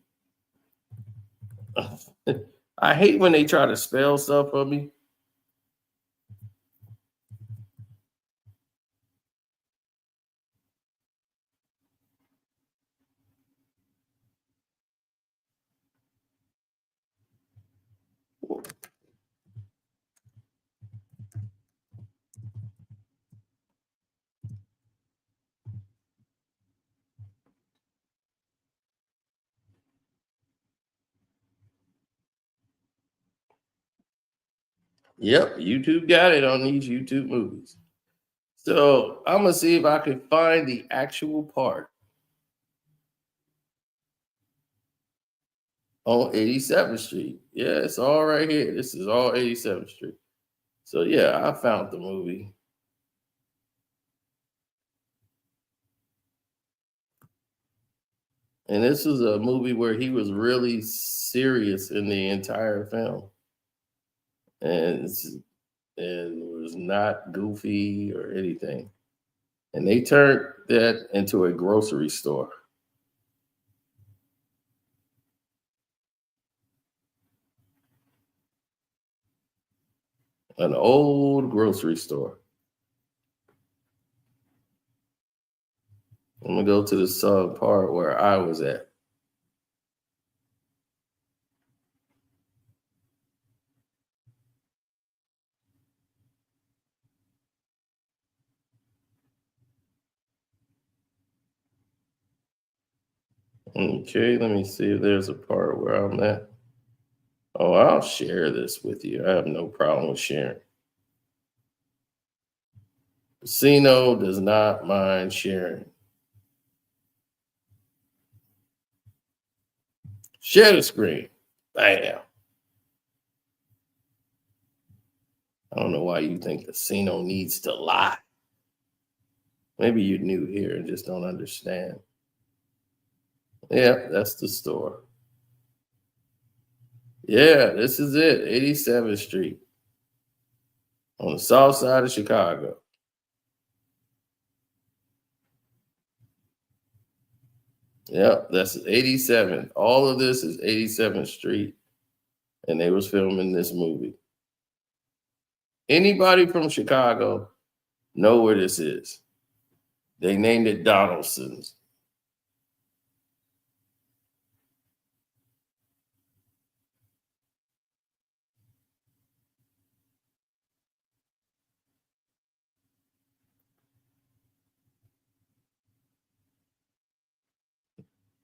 I hate when they try to spell stuff for me. Yep, YouTube got it on these YouTube movies. So I'm gonna see if I can find the actual part on 87th Street. Yeah, it's all right here. This is all 87th Street. So yeah, I found the movie. And this was a movie where he was really serious in the entire film. And was not goofy or anything. And they turned that into a grocery store. An old grocery store. I'm gonna go to the sub part where I was at. Okay, let me see if there's a part where I'm at. Oh, I'll share this with you. I have no problem with sharing. Casino does not mind sharing. Share the screen. Bam. I don't know why you think Casino needs to lie. Maybe you're new here and just don't understand. Yeah, that's the store. Yeah, this is it. 87th Street on the south side of Chicago. Yep, that's 87th. All of this is 87th Street, and they was filming this movie. Anybody from Chicago know where this is. They named it Donaldson's.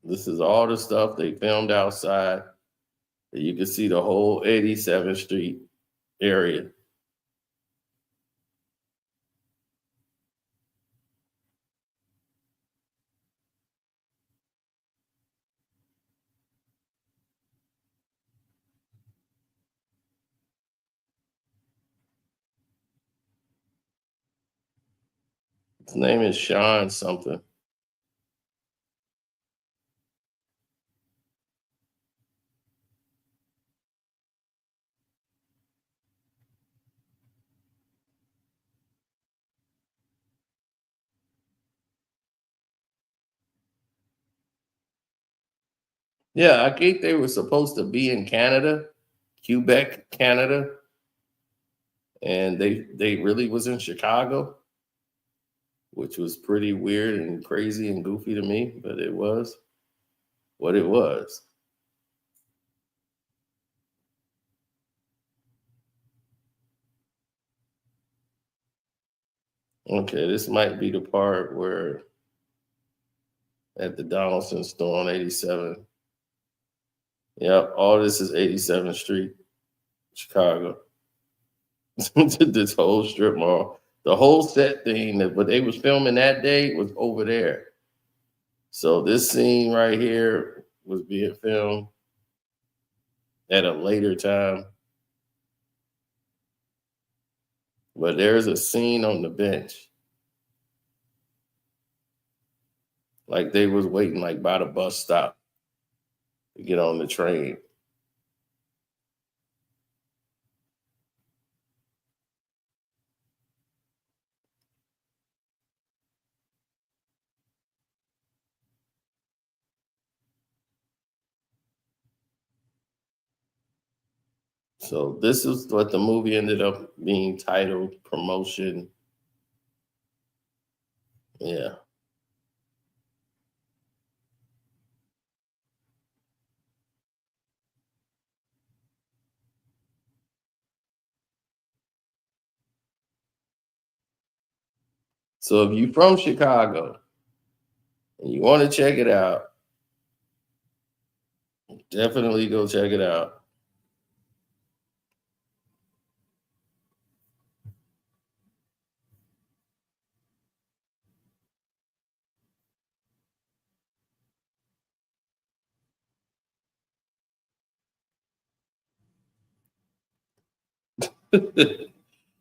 This is all the stuff they filmed outside. You can see the whole 87th Street area. His name is Sean something. Yeah, I think they were supposed to be in Canada, Quebec, Canada, and they really was in Chicago, which was pretty weird and crazy and goofy to me, but it was what it was. Okay, this might be the part where at the Donaldson store on 87. Yep, all this is 87th Street, Chicago. This whole strip mall, the whole set thing that what they was filming that day was over there. So this scene right here was being filmed at a later time. But there's a scene on the bench. Like they was waiting like by the bus stop to get on the train. So this is what the movie ended up being titled, Promotion. Yeah. So if you're from Chicago and you want to check it out, definitely go check it out.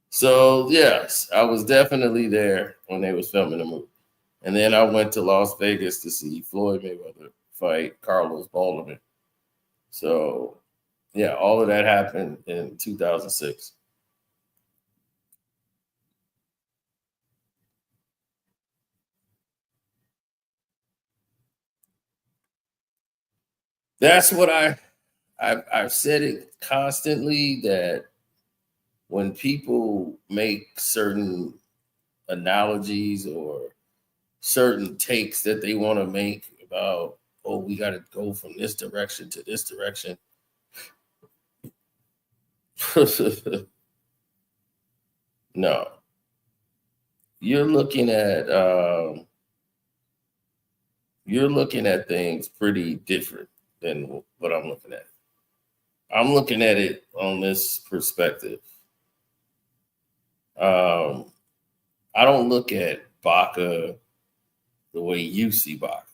So yes, I was definitely there when they was filming the movie. And then I went to Las Vegas to see Floyd Mayweather fight Carlos Balderman. So yeah, all of that happened in 2006. That's what I've said it constantly that when people make certain analogies or certain takes that they want to make about, oh, we got to go from this direction to this direction. No, you're looking at things pretty different than what I'm looking at. I'm looking at it on this perspective. I don't look at Baka the way you see Baka.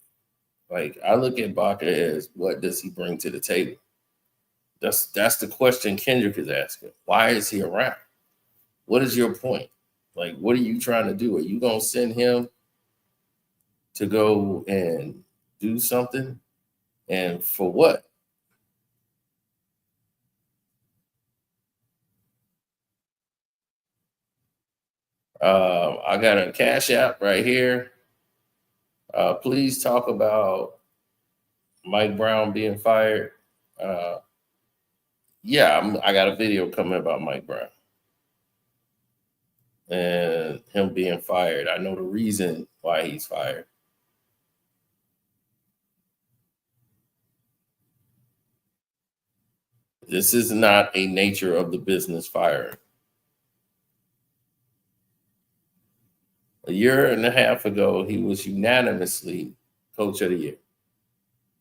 Like, I look at Baka as, what does he bring to the table? That's the question Kendrick is asking. Why is he around? What is your point? Like, what are you trying to do? Are you gonna send him to go and do something? And for what? I got a Cash App right here. Please talk about Mike Brown being fired. I got a video coming about Mike Brown and him being fired. I know the reason why he's fired. This is not a nature of the business firing. A year and a half ago, he was unanimously Coach of the Year.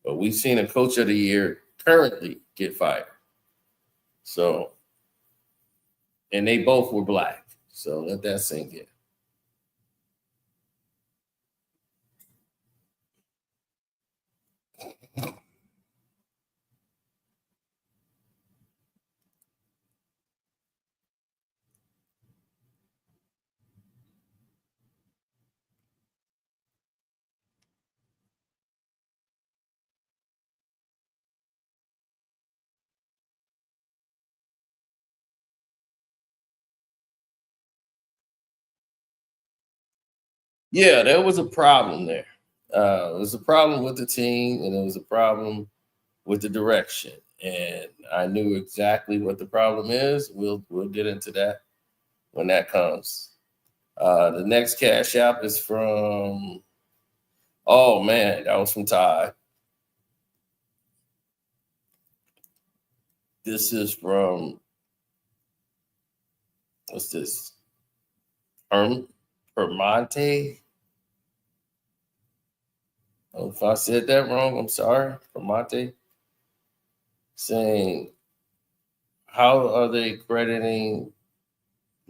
But we've seen a Coach of the Year currently get fired. So, and they both were black. So let that sink in. Yeah, there was a problem there. It was a problem with the team, and it was a problem with the direction. And I knew exactly what the problem is. We'll get into that when that comes. The next Cash App is from, oh man, that was from Todd. This is from, what's this? Permonte. Oh, if I said that wrong, I'm sorry. Permonte. Saying, how are they crediting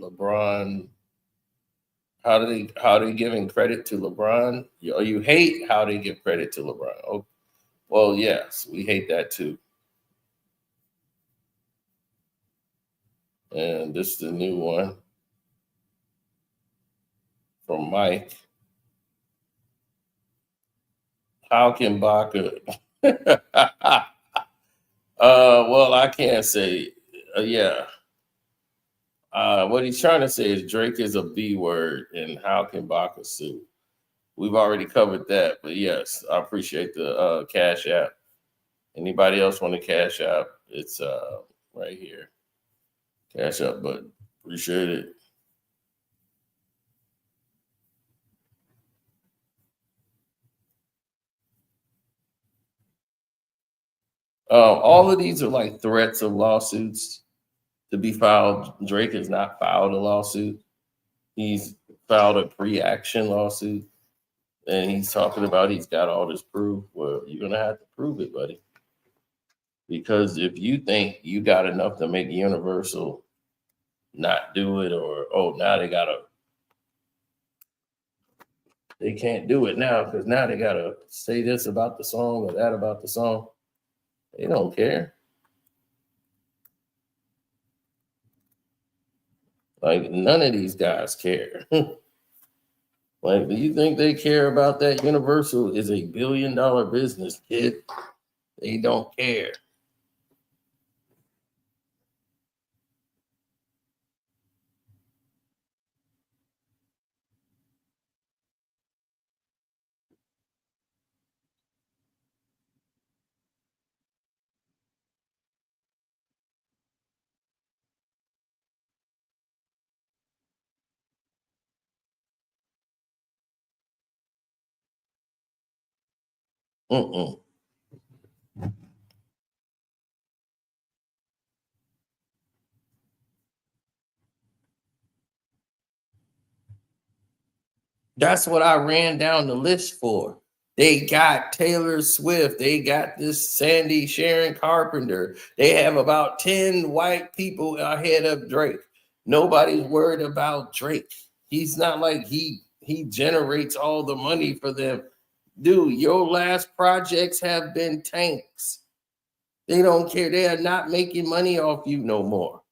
LeBron? How they giving credit to LeBron? You hate how they give credit to LeBron. Oh, well, yes, we hate that too. And this is the new one from Mike. How can Baka? Well, I can't say. Yeah. What he's trying to say is Drake is a B word, and how can Baka sue? We've already covered that, but yes, I appreciate the Cash App. Anybody else want to Cash App? It's right here. Cash App button. Appreciate it. All of these are like threats of lawsuits to be filed. Drake has not filed a lawsuit. He's filed a pre-action lawsuit, and he's talking about he's got all this proof. Well, you're gonna have to prove it, buddy. Because if you think you got enough to make Universal not do it, or now they can't do it now because now they gotta say this about the song or that about the song. They don't care. Like, none of these guys care. Like, do you think they care about that? Universal is a $1 billion business, kid. They don't care. Mm-mm. That's what I ran down the list for. They got Taylor Swift. They got this Sandy Sharon Carpenter. They have about 10 white people ahead of Drake. Nobody's worried about Drake. He's not like he generates all the money for them. Dude, your last projects have been tanks. They don't care. They are not making money off you no more.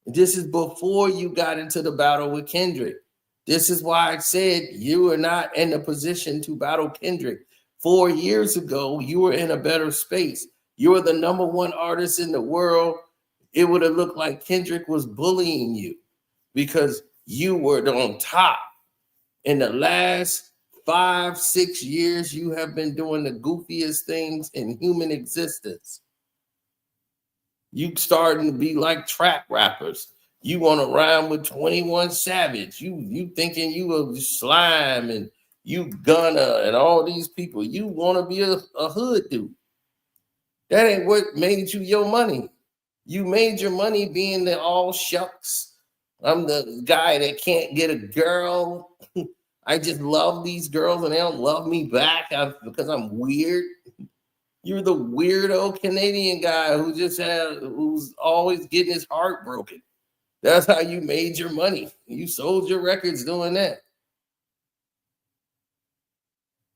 This is before you got into the battle with Kendrick. This is why I said you were not in a position to battle Kendrick. 4 years ago, you were in a better space. You were the #1 artist in the world. It would have looked like Kendrick was bullying you because you were on top. In the last 5, 6 years, you have been doing the goofiest things in human existence. You starting to be like trap rappers. You want to rhyme with 21 Savage. You thinking you a Slime and you Gunna and all these people. You want to be a hood dude. That ain't what made you your money. You made your money being the all shucks. I'm the guy that can't get a girl. I just love these girls and they don't love me back because I'm weird. You're the weirdo Canadian guy who's always getting his heart broken. That's how you made your money. You sold your records doing that.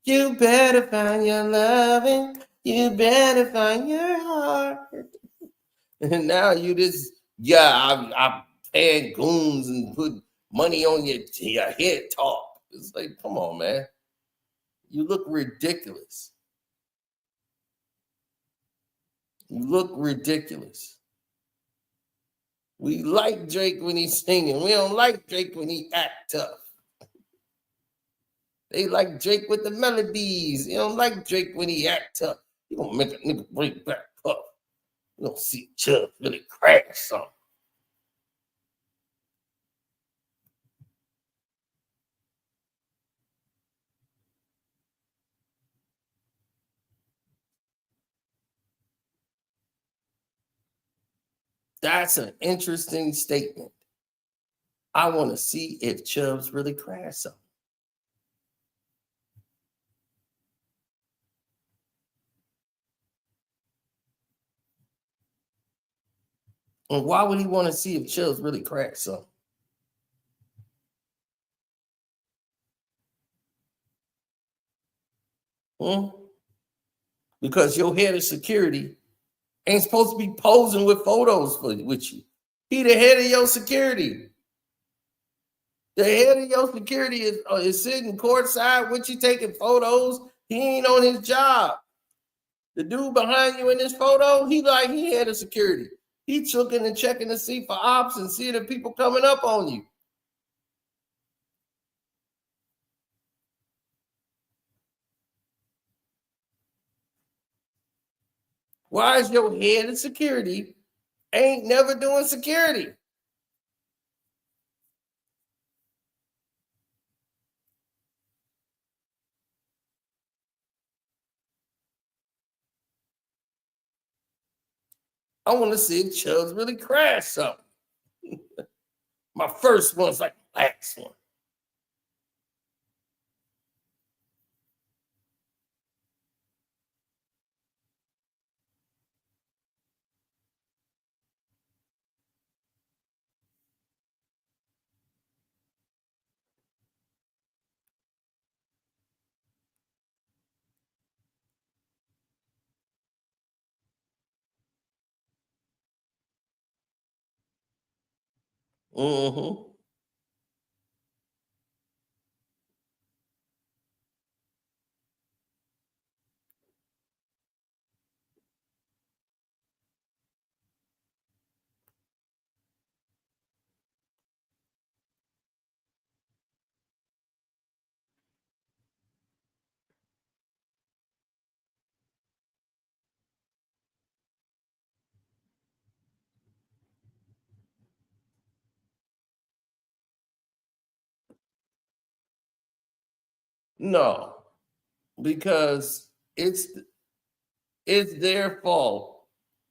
You better find your loving. You better find your heart. And now you just, I'm paying goons and put money on your head talk. It's like, come on, man. You look ridiculous. You look ridiculous. We like Drake when he's singing. We don't like Drake when he act tough. They like Drake with the melodies. You don't like Drake when he act tough. You gonna make a nigga break back up. You don't see Chubb really crash something. That's an interesting statement. I want to see if Chubbs really crashed something. And why would he want to see if Chubbs really crashed something? Because your head of security ain't supposed to be posing with photos with you. He the head of your security. The head of your security is sitting courtside with you taking photos. He ain't on his job. The dude behind you in this photo, he head of security. He looking and checking to see for ops and seeing the people coming up on you. Why is your head of security ain't never doing security? I want to see if Chubbs really crashed something. My first one's like the last one. Mm-hmm. No, because it's their fault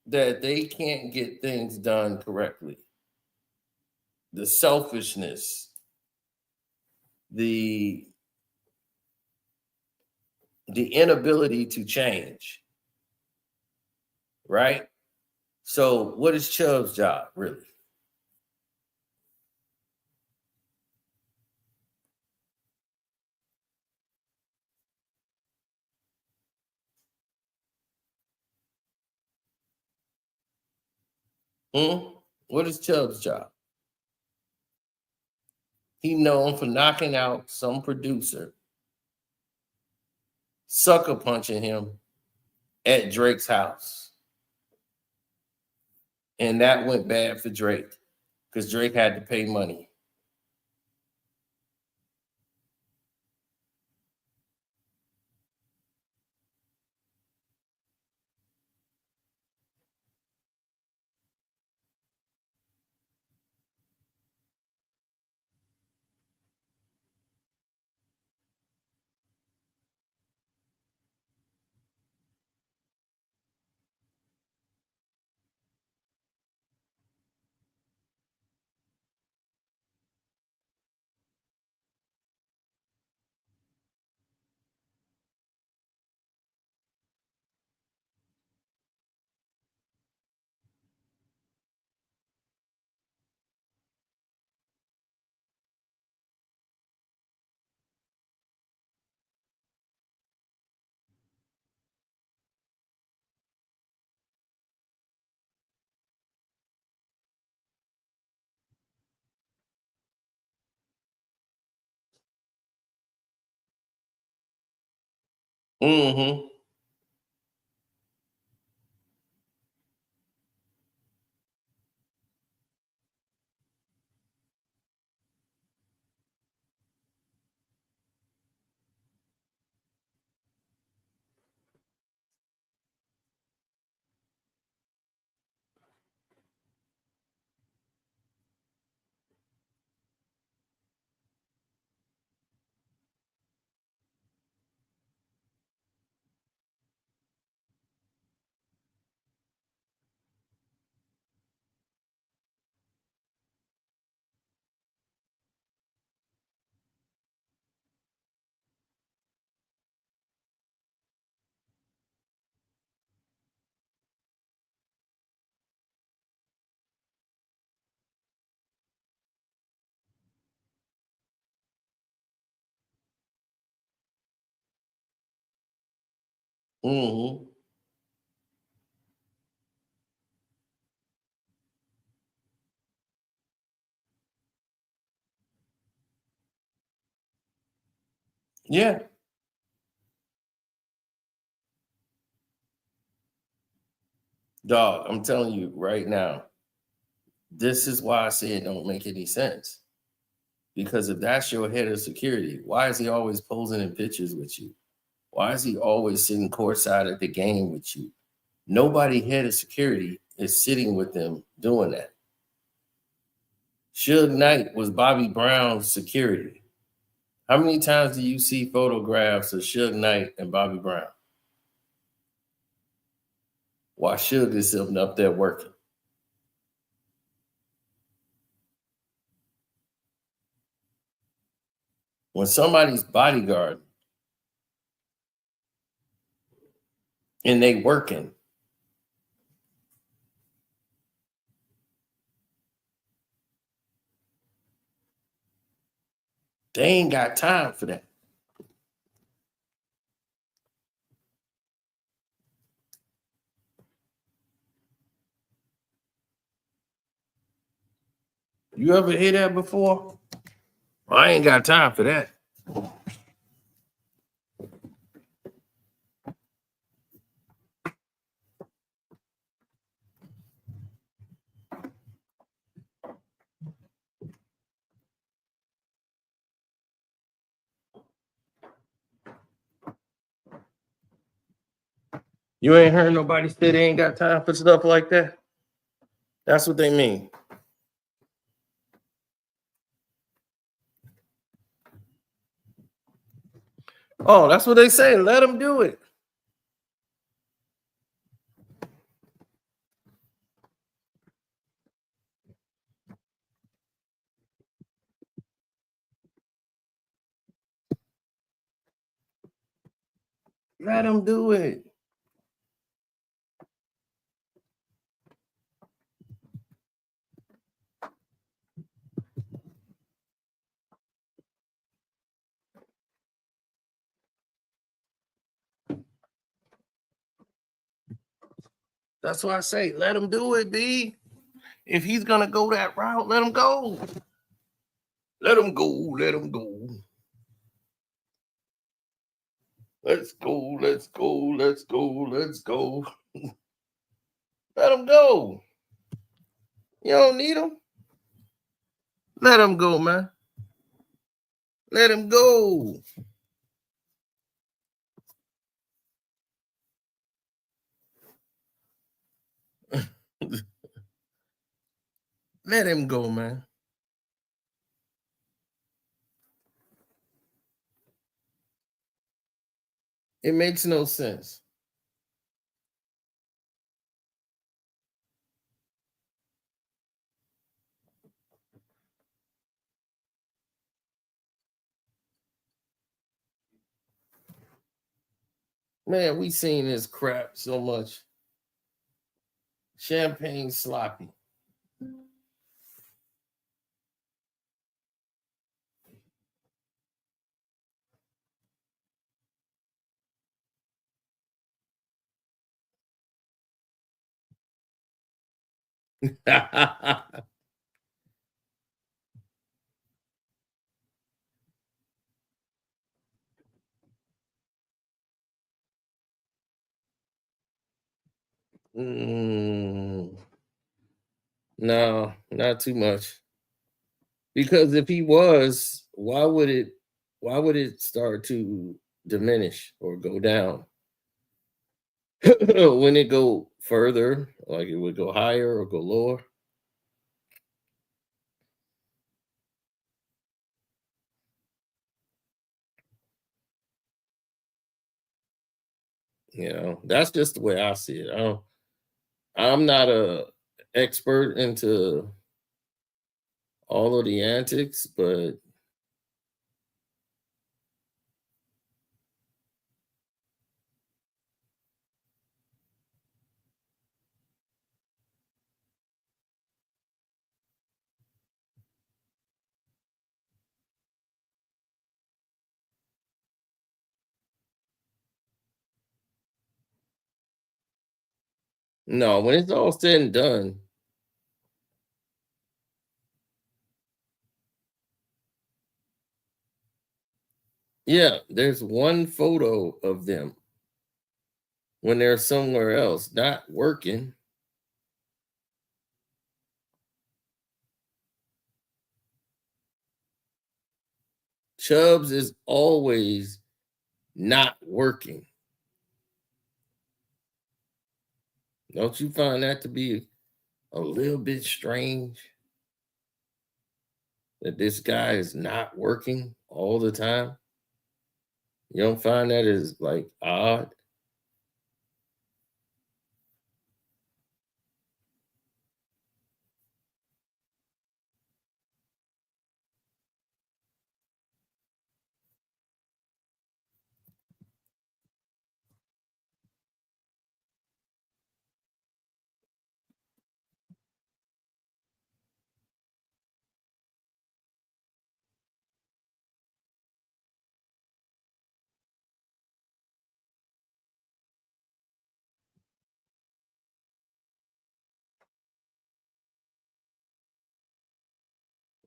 that they can't get things done correctly. The selfishness, the inability to change, right? So what is Chubb's job, really? What is Chubb's job? He known for knocking out some producer, sucker punching him at Drake's house. And that went bad for Drake because Drake had to pay money. Mm-hmm. Mm-hmm. Yeah. Dog, I'm telling you right now, this is why I say it don't make any sense. Because if that's your head of security, why is he always posing in pictures with you? Why is he always sitting courtside at the game with you? Nobody head of security is sitting with them doing that. Suge Knight was Bobby Brown's security. How many times do you see photographs of Suge Knight and Bobby Brown? While Suge is sitting up there working. When somebody's bodyguard and they working, they ain't got time for that. You ever hear that before? I ain't got time for that. You ain't heard nobody say they ain't got time for stuff like that? That's what they mean. Oh, that's what they say. Let them do it. Let him do it. That's why I say, let him do it, B. If he's gonna go that route, let him go. Let him go. Let him go. Let's go. Let's go. Let's go. Let's go. Let him go. You don't need him. Let him go, man. Let him go. Let him go, man. It makes no sense. Man, we seen this crap so much. Champagne sloppy. No, not too much. Because if he was, why would it start to diminish or go down? When it go further, like it would go higher or go lower. You know, that's just the way I see it. I'm not a expert into all of the antics, but no, when it's all said and done, yeah, there's one photo of them when they're somewhere else, not working. Chubbs is always not working. Don't you find that to be a little bit strange? That this guy is not working all the time? You don't find that as like odd?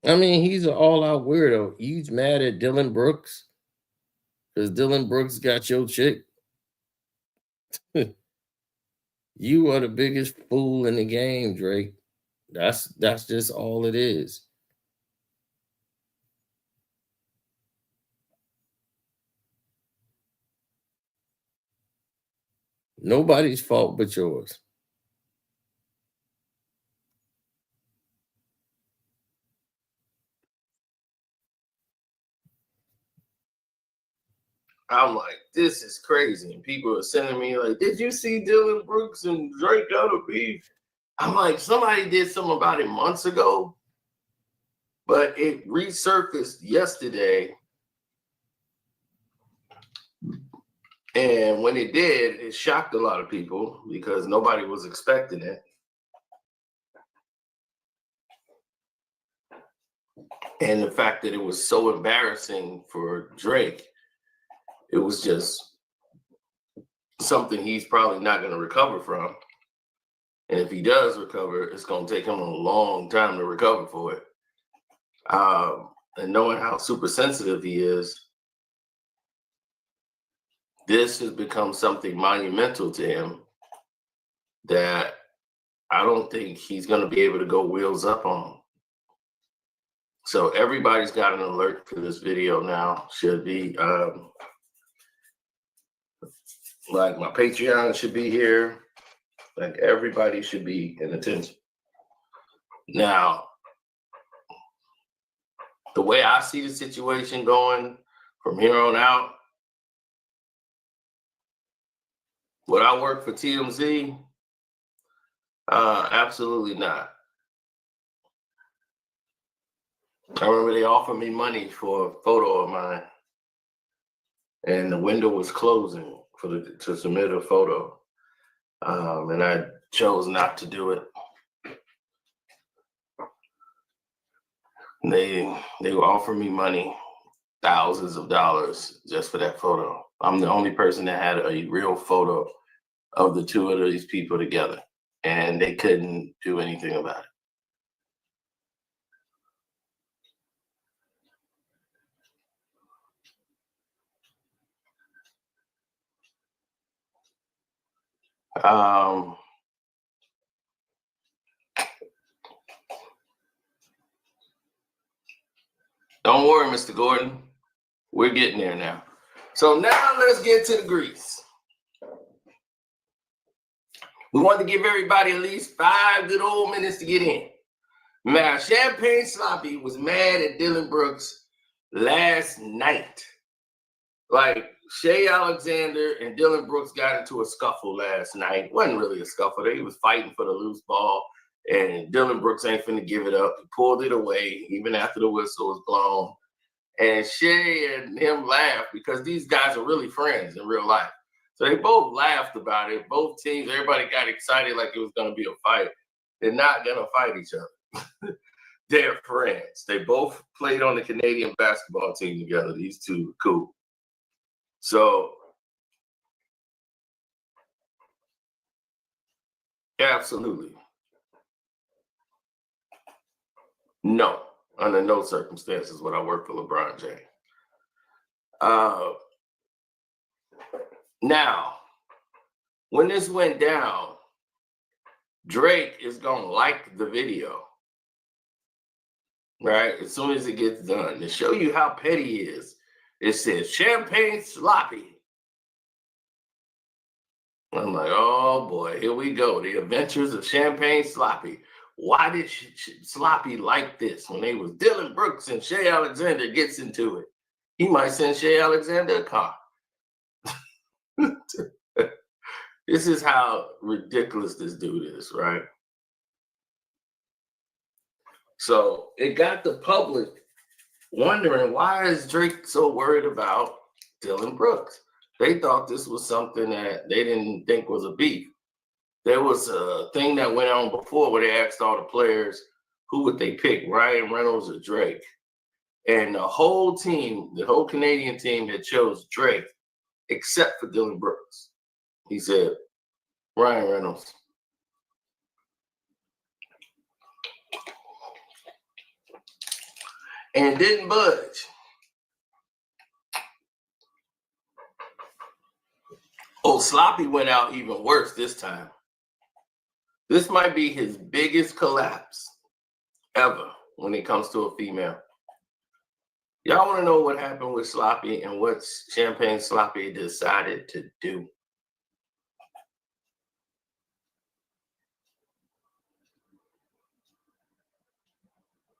I mean, he's an all-out weirdo. He's mad at Dylan Brooks because Dylan Brooks got your chick. You are the biggest fool in the game, Drake. That's just all it is. Nobody's fault but yours. I'm like, this is crazy. And people are sending me like, did you see Dylan Brooks and Drake got a beef? I'm like, somebody did something about it months ago, but it resurfaced yesterday. And when it did, it shocked a lot of people because nobody was expecting it. And the fact that it was so embarrassing for Drake, it was just something he's probably not going to recover from. And if he does recover, it's going to take him a long time to recover for it. And knowing how super sensitive he is, this has become something monumental to him that I don't think he's going to be able to go wheels up on. So everybody's got an alert for this video now. Should be like my Patreon should be here. Like everybody should be in attention. Now, the way I see the situation going from here on out, would I work for TMZ? Absolutely not. I remember they offered me money for a photo of mine, and the window was closing to submit a photo, and I chose not to do it. They were offering me money, thousands of dollars just for that photo. I'm the only person that had a real photo of the two of these people together, and they couldn't do anything about it. Don't worry, Mr. Gordon. We're getting there now. So now let's get to the grease. We want to give everybody at least 5 good old minutes to get in. Now, Champagne Sloppy was mad at Dylan Brooks last night. Like, Shea Alexander and Dylan Brooks got into a scuffle last night. It wasn't really a scuffle. They was fighting for the loose ball, and Dylan Brooks ain't finna give it up. He pulled it away even after the whistle was blown. And Shea and him laughed because these guys are really friends in real life. So they both laughed about it. Both teams, everybody got excited like it was going to be a fight. They're not going to fight each other. They're friends. They both played on the Canadian basketball team together. These two are cool. So, absolutely. No, under no circumstances would I work for LeBron James. Now, when this went down, Drake is going to like the video, right? As soon as it gets done. To show you how petty he is, it says, Champagne Sloppy. I'm like, oh boy, here we go. The adventures of Champagne Sloppy. Why did Sloppy like this? When they was Dylan Brooks and Shea Alexander gets into it, he might send Shea Alexander a car. This is how ridiculous this dude is, right? So it got the public wondering, why is Drake so worried about Dylan Brooks? They thought this was something that they didn't think was a beef. There was a thing that went on before where they asked all the players, who would they pick, Ryan Reynolds or Drake? And the whole team, the whole Canadian team had chose Drake, except for Dylan Brooks. He said, Ryan Reynolds. And didn't budge. Oh, Sloppy went out even worse this time. This might be his biggest collapse ever when it comes to a female. Y'all want to know what happened with Sloppy and what Champagne Sloppy decided to do?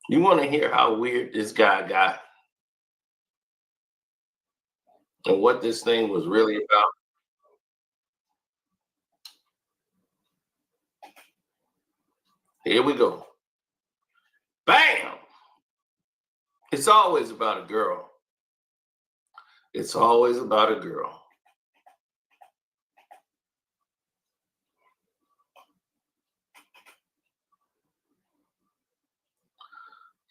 You want to hear how weird this guy got and what this thing was really about? Here we go. Bam! It's always about a girl. It's always about a girl.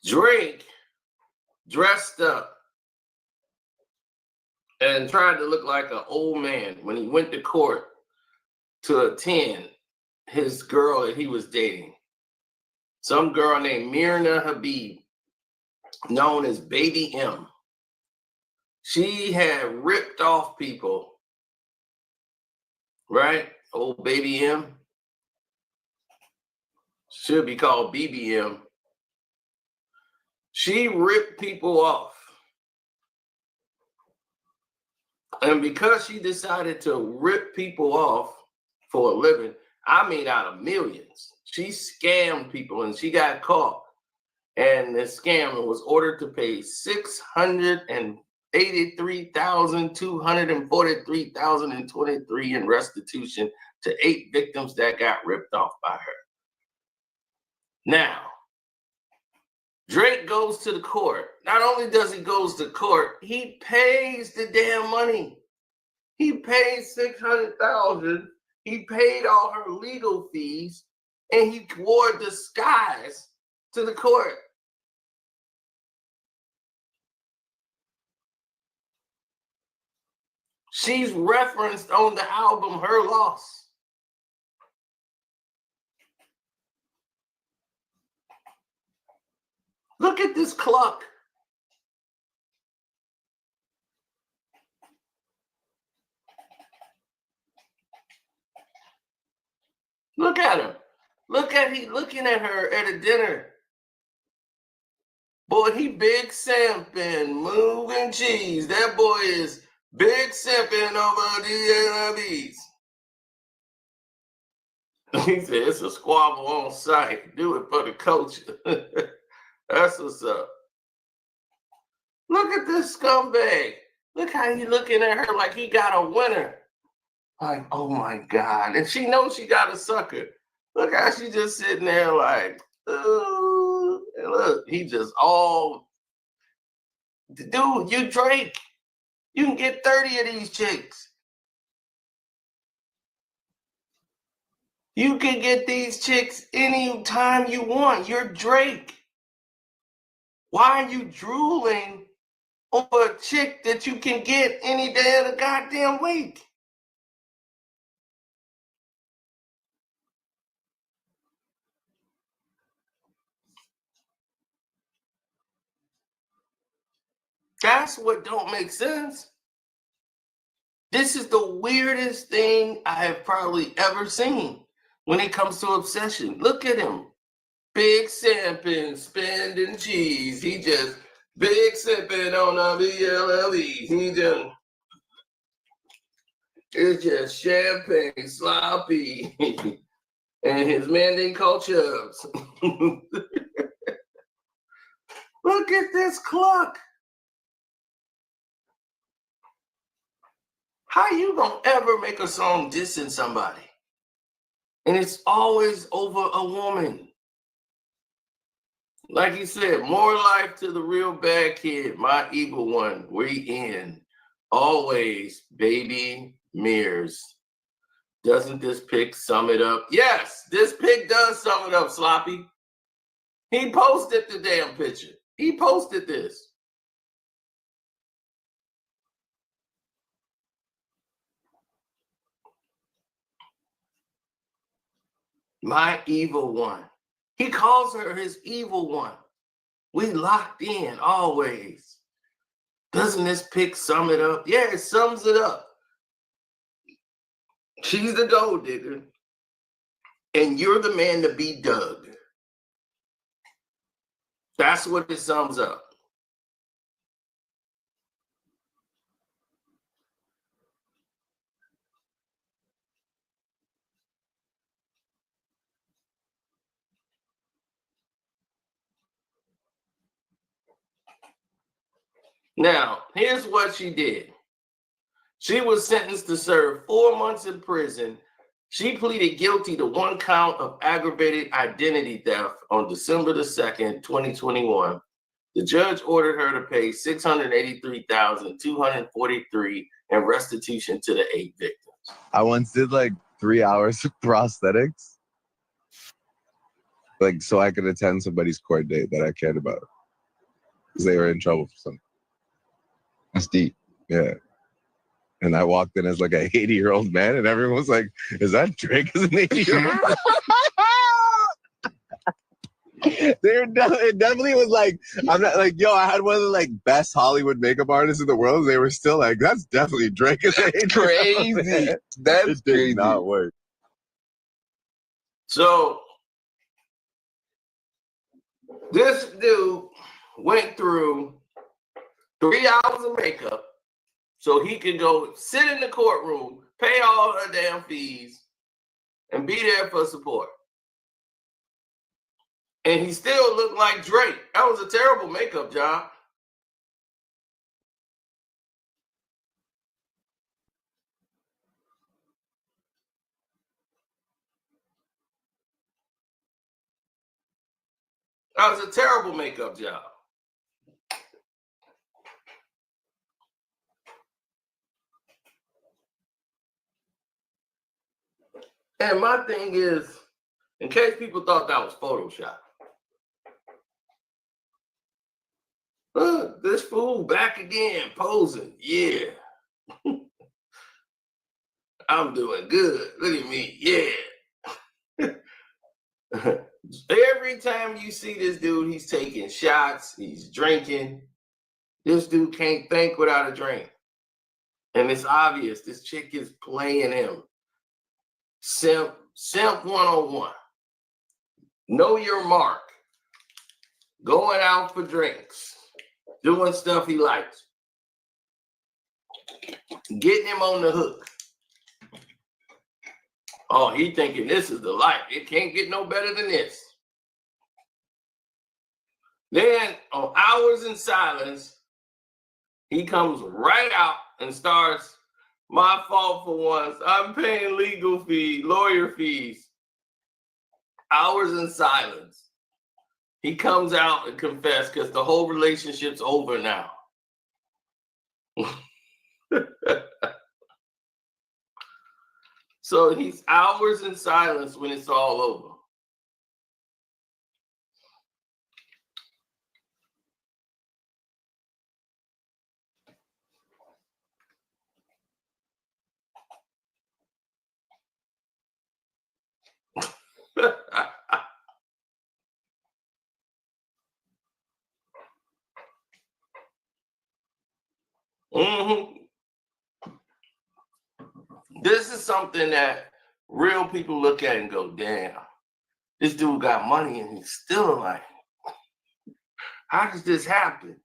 Drake dressed up and tried to look like an old man when he went to court to attend his girl that he was dating. Some girl named Myrna Habib, known as Baby M. She had ripped off people, right? Old Baby M. Should be called BBM. She ripped people off. And because she decided to rip people off for a living, I mean out of millions, she scammed people and she got caught. And the scammer was ordered to pay $683,243,023 in restitution to 8 victims that got ripped off by her. Now, Drake goes to the court. Not only does he goes to court, he pays the damn money. He paid $600,000. He paid all her legal fees, and he wore disguise to the court. She's referenced on the album Her Loss. Look at this clock. Look at him. Look at he looking at her at a dinner. Boy, he big simping, moving cheese. That boy is big simping over the LBs. He said it's a squabble on site. Do it for the culture. That's what's up. Look at this scumbag. Look how he looking at her like he got a winner. Like, oh my God. And she knows she got a sucker. Look how she just sitting there like, ooh. And look, he just all, dude, you Drake. You can get 30 of these chicks. You can get these chicks anytime you want. You're Drake. Why are you drooling over a chick that you can get any day of the goddamn week? That's what don't make sense. This is the weirdest thing I have probably ever seen when it comes to obsession. Look at him. Big simping, spending cheese. He just big sipping on the BLLEs. He just, it's just champagne, sloppy. And his man didn't call Chubbs. Look at this clock. How you gonna ever make a song dissing somebody? And it's always over a woman. Like he said, more life to the real bad kid, my evil one. We in. Always, baby mirrors. Doesn't this pic sum it up? Yes, this pic does sum it up, Sloppy. He posted the damn picture. He posted this. My evil one. He calls her his evil one. We locked in always. Doesn't this pic sum it up? Yeah, it sums it up. She's the gold digger, and you're the man to be dug. That's what it sums up. Now, here's what she did. She was sentenced to serve 4 months in prison. She pleaded guilty to 1 count of aggravated identity theft on December the 2nd, 2021. The judge ordered her to pay $683,243 in restitution to the 8 victims. I once did like 3 hours of prosthetics. like so I could attend somebody's court date that I cared about because they were in trouble for something. That's deep. Yeah. And I walked in as like an 80-year-old man, and everyone was like, "Is that Drake as an 80-year-old?" It definitely was like, I'm not like, yo, I had one of the like best Hollywood makeup artists in the world, and they were still like, that's definitely Drake as an 80-year-old Crazy. man. That's It did crazy. not work. So this dude went through 3 hours of makeup so he could go sit in the courtroom, pay all her damn fees, and be there for support. And he still looked like Drake. That was a terrible makeup job. That was a terrible makeup job. And my thing is, in case people thought that was Photoshop, look, this fool back again posing. Yeah. I'm doing good. Look at me. Yeah. Every time you see this dude, he's taking shots, he's drinking. This dude can't think without a drink. And it's obvious this chick is playing him. Simp 101. Know your mark. Going out for drinks. Doing stuff he likes. Getting him on the hook. Oh, he thinking this is the life. It can't get no better than this. Then on Hours in Silence, he comes right out and starts, my fault for once. I'm paying legal fees, lawyer fees. Hours in Silence. He comes out and confesses because the whole relationship's over now. So he's hours in silence when it's all over. Mm-hmm. This is something that real people look at and go, damn, this dude got money and he's still alive. How does this happen?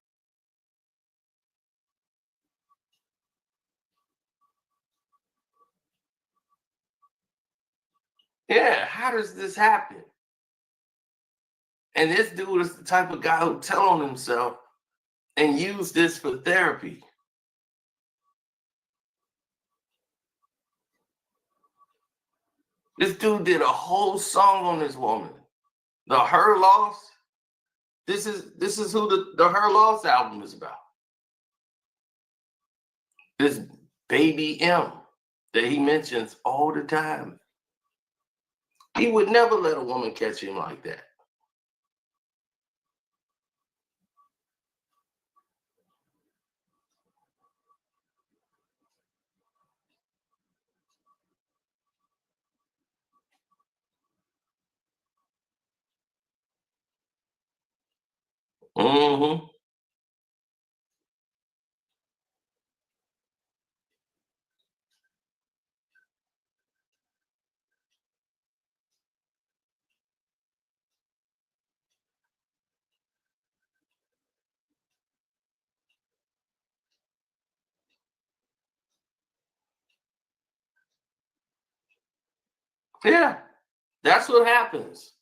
Yeah, how does this happen? And this dude is the type of guy who tell on himself and use this for therapy. This dude did a whole song on this woman. The Her Loss. This is who the Her Loss album is about. This baby M that he mentions all the time. He would never let a woman catch him like that. Mm-hmm. Yeah, that's what happens.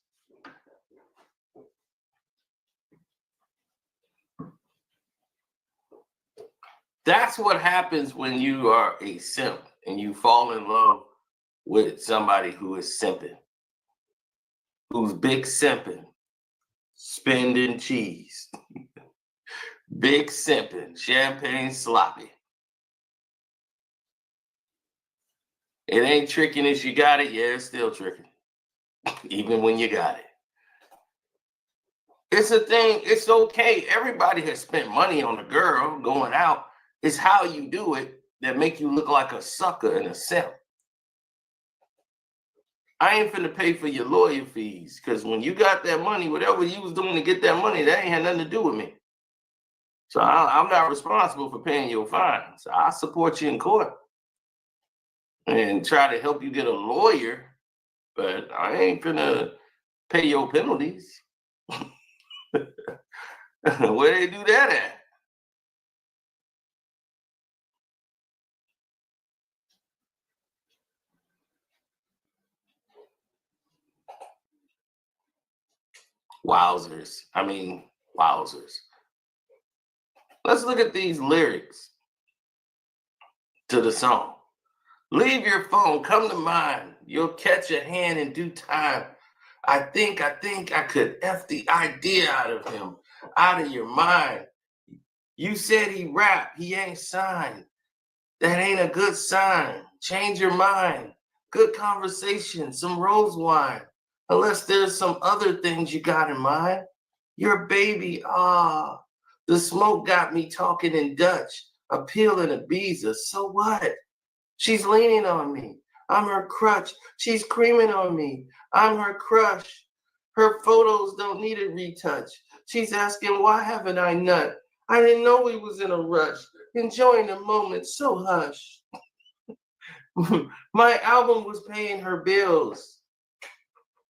That's what happens when you are a simp and you fall in love with somebody who is simping, who's big simping, spending cheese, big simping, champagne sloppy. It ain't tricking if you got it. Yeah, it's still tricking, even when you got it. It's a thing. It's okay. Everybody has spent money on a girl going out. It's how you do it that make you look like a sucker and a simp. I ain't finna pay for your lawyer fees because when you got that money, whatever you was doing to get that money, that ain't had nothing to do with me. So I'm not responsible for paying your fines. I support you in court and try to help you get a lawyer, but I ain't finna pay your penalties. Where they do that at? Wowzers. Wowzers. Let's look at these lyrics to the song. Leave your phone, come to mine. You'll catch a hand in due time. I think I could F the idea out of him, out of your mind. You said he rap, he ain't signed. That ain't a good sign. Change your mind. Good conversation, some rose wine. Unless there's some other things you got in mind. Your baby, the smoke got me talking in Dutch, appealing Ibiza. So what? She's leaning on me. I'm her crutch. She's creaming on me. I'm her crush. Her photos don't need a retouch. She's asking, why haven't I nut? I didn't know we was in a rush. Enjoying the moment, so hush. My album was paying her bills.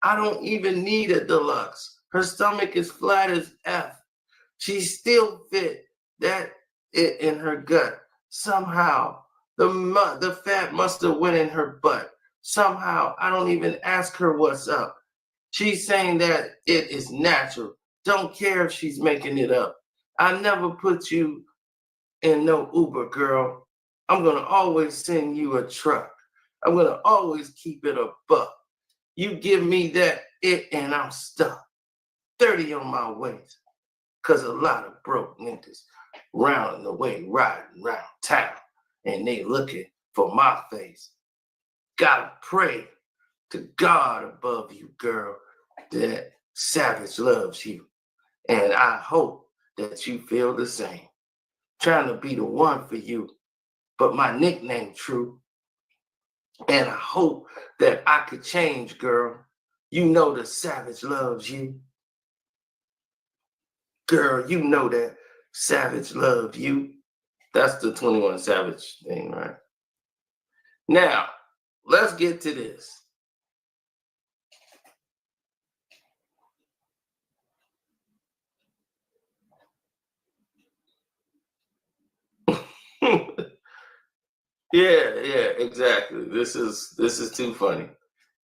I don't even need a deluxe. Her stomach is flat as F. She's still fit. That it in her gut. Somehow, the fat must have went in her butt. Somehow, I don't even ask her what's up. She's saying that it is natural. Don't care if she's making it up. I never put you in no Uber, girl. I'm going to always send you a truck. I'm going to always keep it a buck. You give me that it and I'm stuck. 30 on my waist. Because a lot of broke niggas rounding the way, riding round town. And they looking for my face. Gotta pray to God above you, girl, that Savage loves you. And I hope that you feel the same. Trying to be the one for you, but my nickname true. And I hope that I could change, girl. You know the Savage loves you. Girl, you know that Savage loves you. That's the 21 Savage thing, right? Now, let's get to this. Yeah, exactly. This is too funny.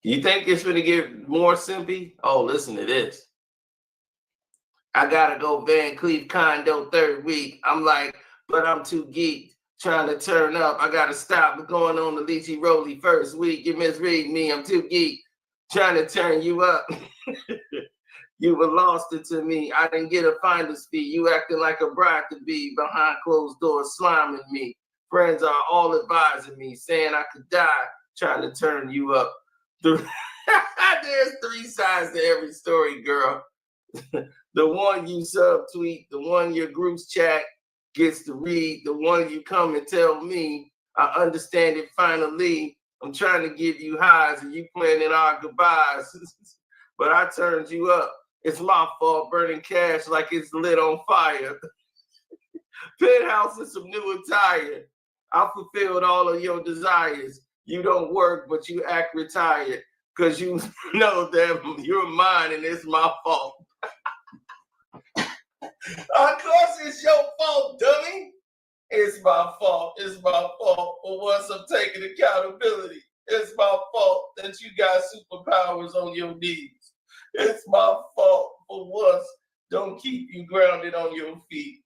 You think it's gonna get more simpy? Oh, listen to this. I gotta go Van Cleef condo third week. I'm like, but I'm too geeked. Trying to turn up. I gotta stop going on the Leechy Roly first week. You misread me. I'm too geeked. Trying to turn you up. You were lost it to me. I didn't get a finder's fee. You acting like a bride to be behind closed doors, sliming me. Friends are all advising me, saying I could die trying to turn you up. There's 3 sides to every story, girl. The one you subtweet, the one your group's chat gets to read, the one you come and tell me. I understand it finally. I'm trying to give you highs and you planning our goodbyes. But I turned you up. It's my fault burning cash like it's lit on fire. Penthouse and some new attire. I fulfilled all of your desires. You don't work, but you act retired because you know that you're mine and it's my fault. Of course it's your fault, dummy. It's my fault. It's my fault. For once I'm taking accountability. It's my fault that you got superpowers on your knees. It's my fault for once. Don't keep you grounded on your feet.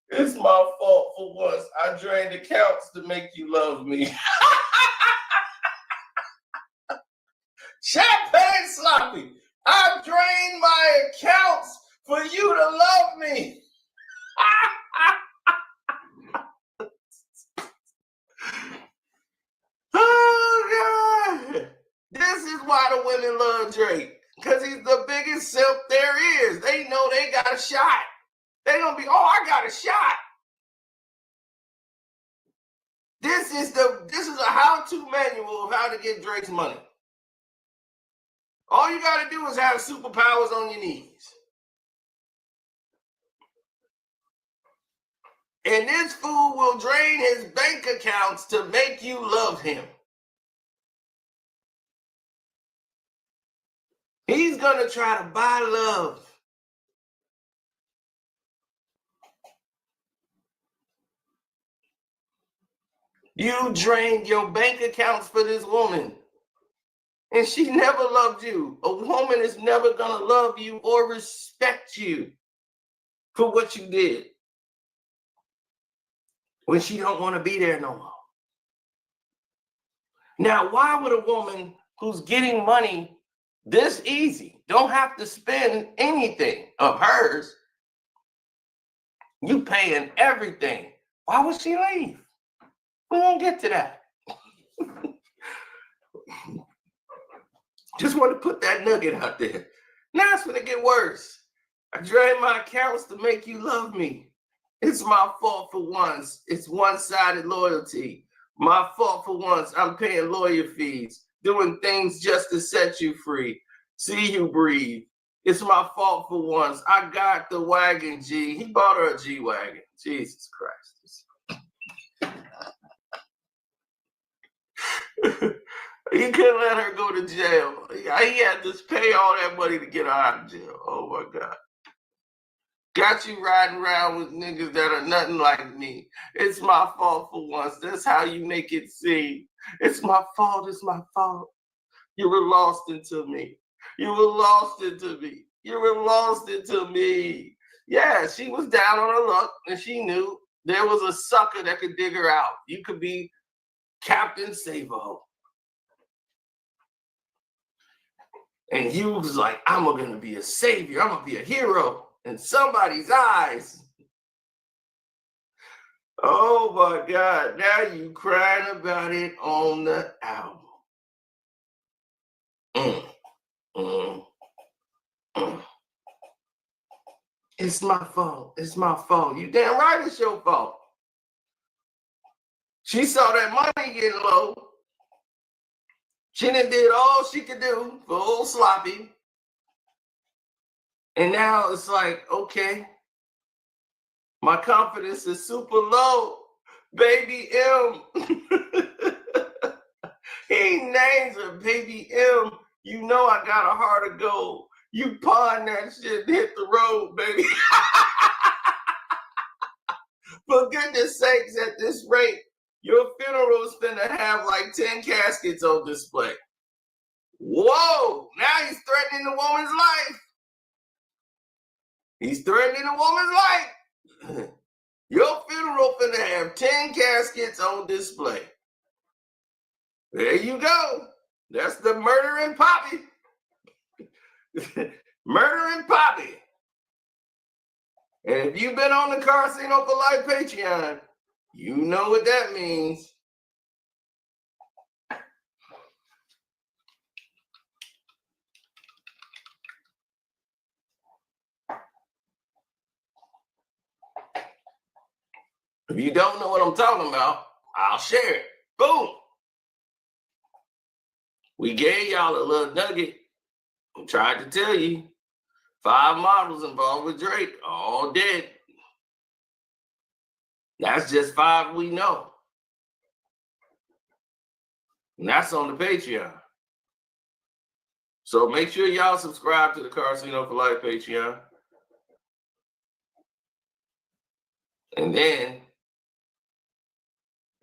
It's my fault for once. I drained accounts to make you love me. Champagne sloppy. I drained my accounts for you to love me. Oh, God. This is why the women love Drake. Because he's the biggest simp there is. They know they got a shot. They gonna be, oh, I got a shot. This is a how-to manual of how to get Drake's money. All you gotta do is have superpowers on your knees. And this fool will drain his bank accounts to make you love him. He's gonna try to buy love. You drained your bank accounts for this woman. And she never loved you. A woman is never gonna love you or respect you for what you did when she don't want to be there no more. Now, why would a woman who's getting money this easy, don't have to spend anything of hers, you paying everything, why would she leave? We won't get to that. Just want to put that nugget out there. Now it's going to get worse. I drain my accounts to make you love me. It's my fault for once. It's one-sided loyalty. My fault for once. I'm paying lawyer fees, doing things just to set you free. See you breathe. It's my fault for once. I got the wagon, G. He bought her a G-Wagon. Jesus Christ. He couldn't let her go to jail. He had to pay all that money to get her out of jail. Oh, my God. Got you riding around with niggas that are nothing like me. It's my fault for once. That's how you make it seem. It's my fault. It's my fault. You were lost into me. You were lost into me. You were lost into me. Yeah, she was down on her luck, and she knew there was a sucker that could dig her out. You could be Captain Save-A-Ho. And you was like, I'm going to be a savior. I'm going to be a hero in somebody's eyes. Oh, my God. Now you crying about it on the album. It's my fault. It's my fault. You damn right it's your fault. She saw that money getting low. She done did all she could do for old Sloppy. And now it's like, okay, my confidence is super low. Baby M. He names her Baby M. You know I got a heart of gold. You pawn that shit and hit the road, baby. For goodness sakes, at this rate, your funeral is finna have like 10 caskets on display. Whoa, now he's threatening the woman's life. He's threatening the woman's life. Your funeral finna have 10 caskets on display. There you go. That's the murdering Poppy. Murdering Poppy. And if you've been on the Casino for Life Patreon, you know what that means. If you don't know what I'm talking about, I'll share it. Boom. We gave y'all a little nugget. I tried to tell you. 5 models involved with Drake, all dead. That's just 5 we know. And that's on the Patreon. So make sure y'all subscribe to the Casino for Life Patreon. And then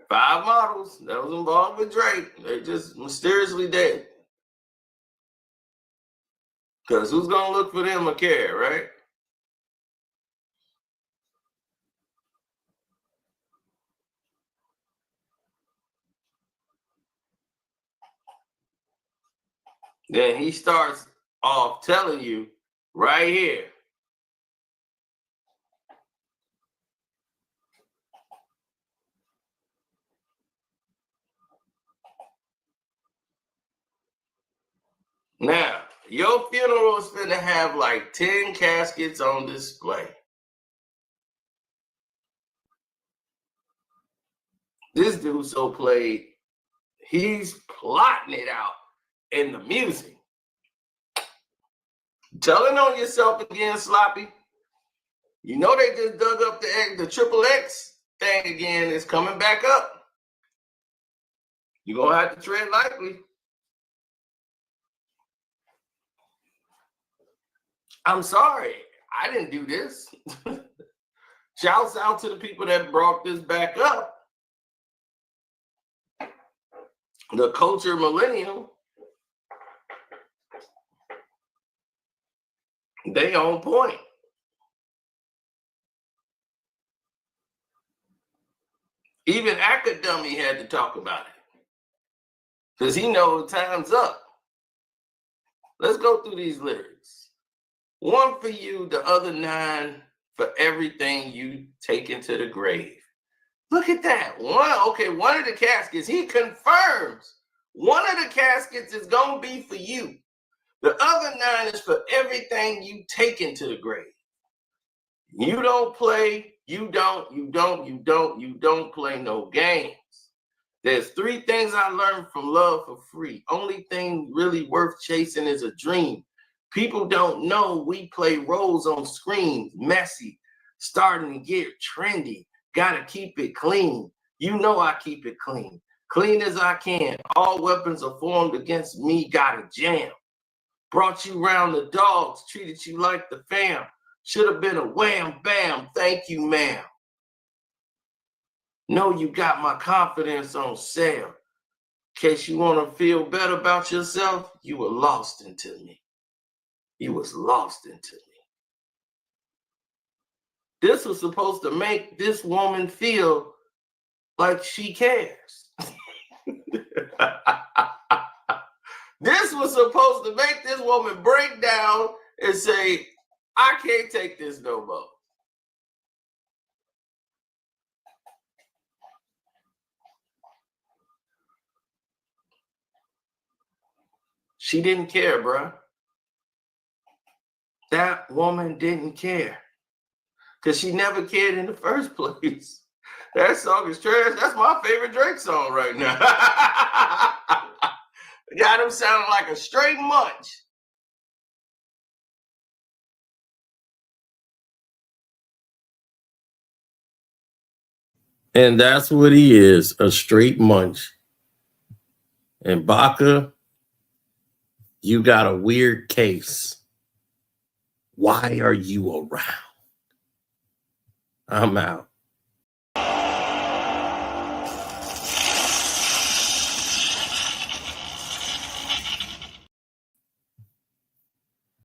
5 models that was involved with Drake, they just mysteriously dead. Because who's going to look for them or care, right? Then he starts off telling you right here. Now, Your funeral is finna have like 10 caskets on display. This dude so played, he's plotting it out in the music. Telling on yourself again, Sloppy. You know they just dug up the triple X thing again. It's coming back up. You're going to have to tread lightly. I'm sorry. I didn't do this. Shouts out to the people that brought this back up. The culture millennium. They on point. Even Academy had to talk about it. Because he knows time's up. Let's go through these lyrics. 1 for you, the other 9 for everything you take into the grave. Look at that. One of the caskets, he confirms one of the caskets is going to be for you. The other 9 is for everything you take into the grave. You don't play, you don't play no games. There's 3 things I learned from love for free. Only thing really worth chasing is a dream. People don't know we play roles on screens, messy, starting to get trendy. Gotta keep it clean. You know I keep it clean. Clean as I can. All weapons are formed against me, gotta jam. Brought you round the dogs, treated you like the fam. Should have been a wham bam, thank you, ma'am. Know you got my confidence on sale. In case you want to feel better about yourself, you were lost into me. You was lost into me. This was supposed to make this woman feel like she cares. This was supposed to make this woman break down and say, I can't take this no more. She didn't care, bruh. That woman didn't care. Because she never cared in the first place. That song is trash. That's my favorite Drake song right now. Got him sounding like a straight munch. And that's what he is, a straight munch. And Baka, you got a weird case. Why are you around? I'm out.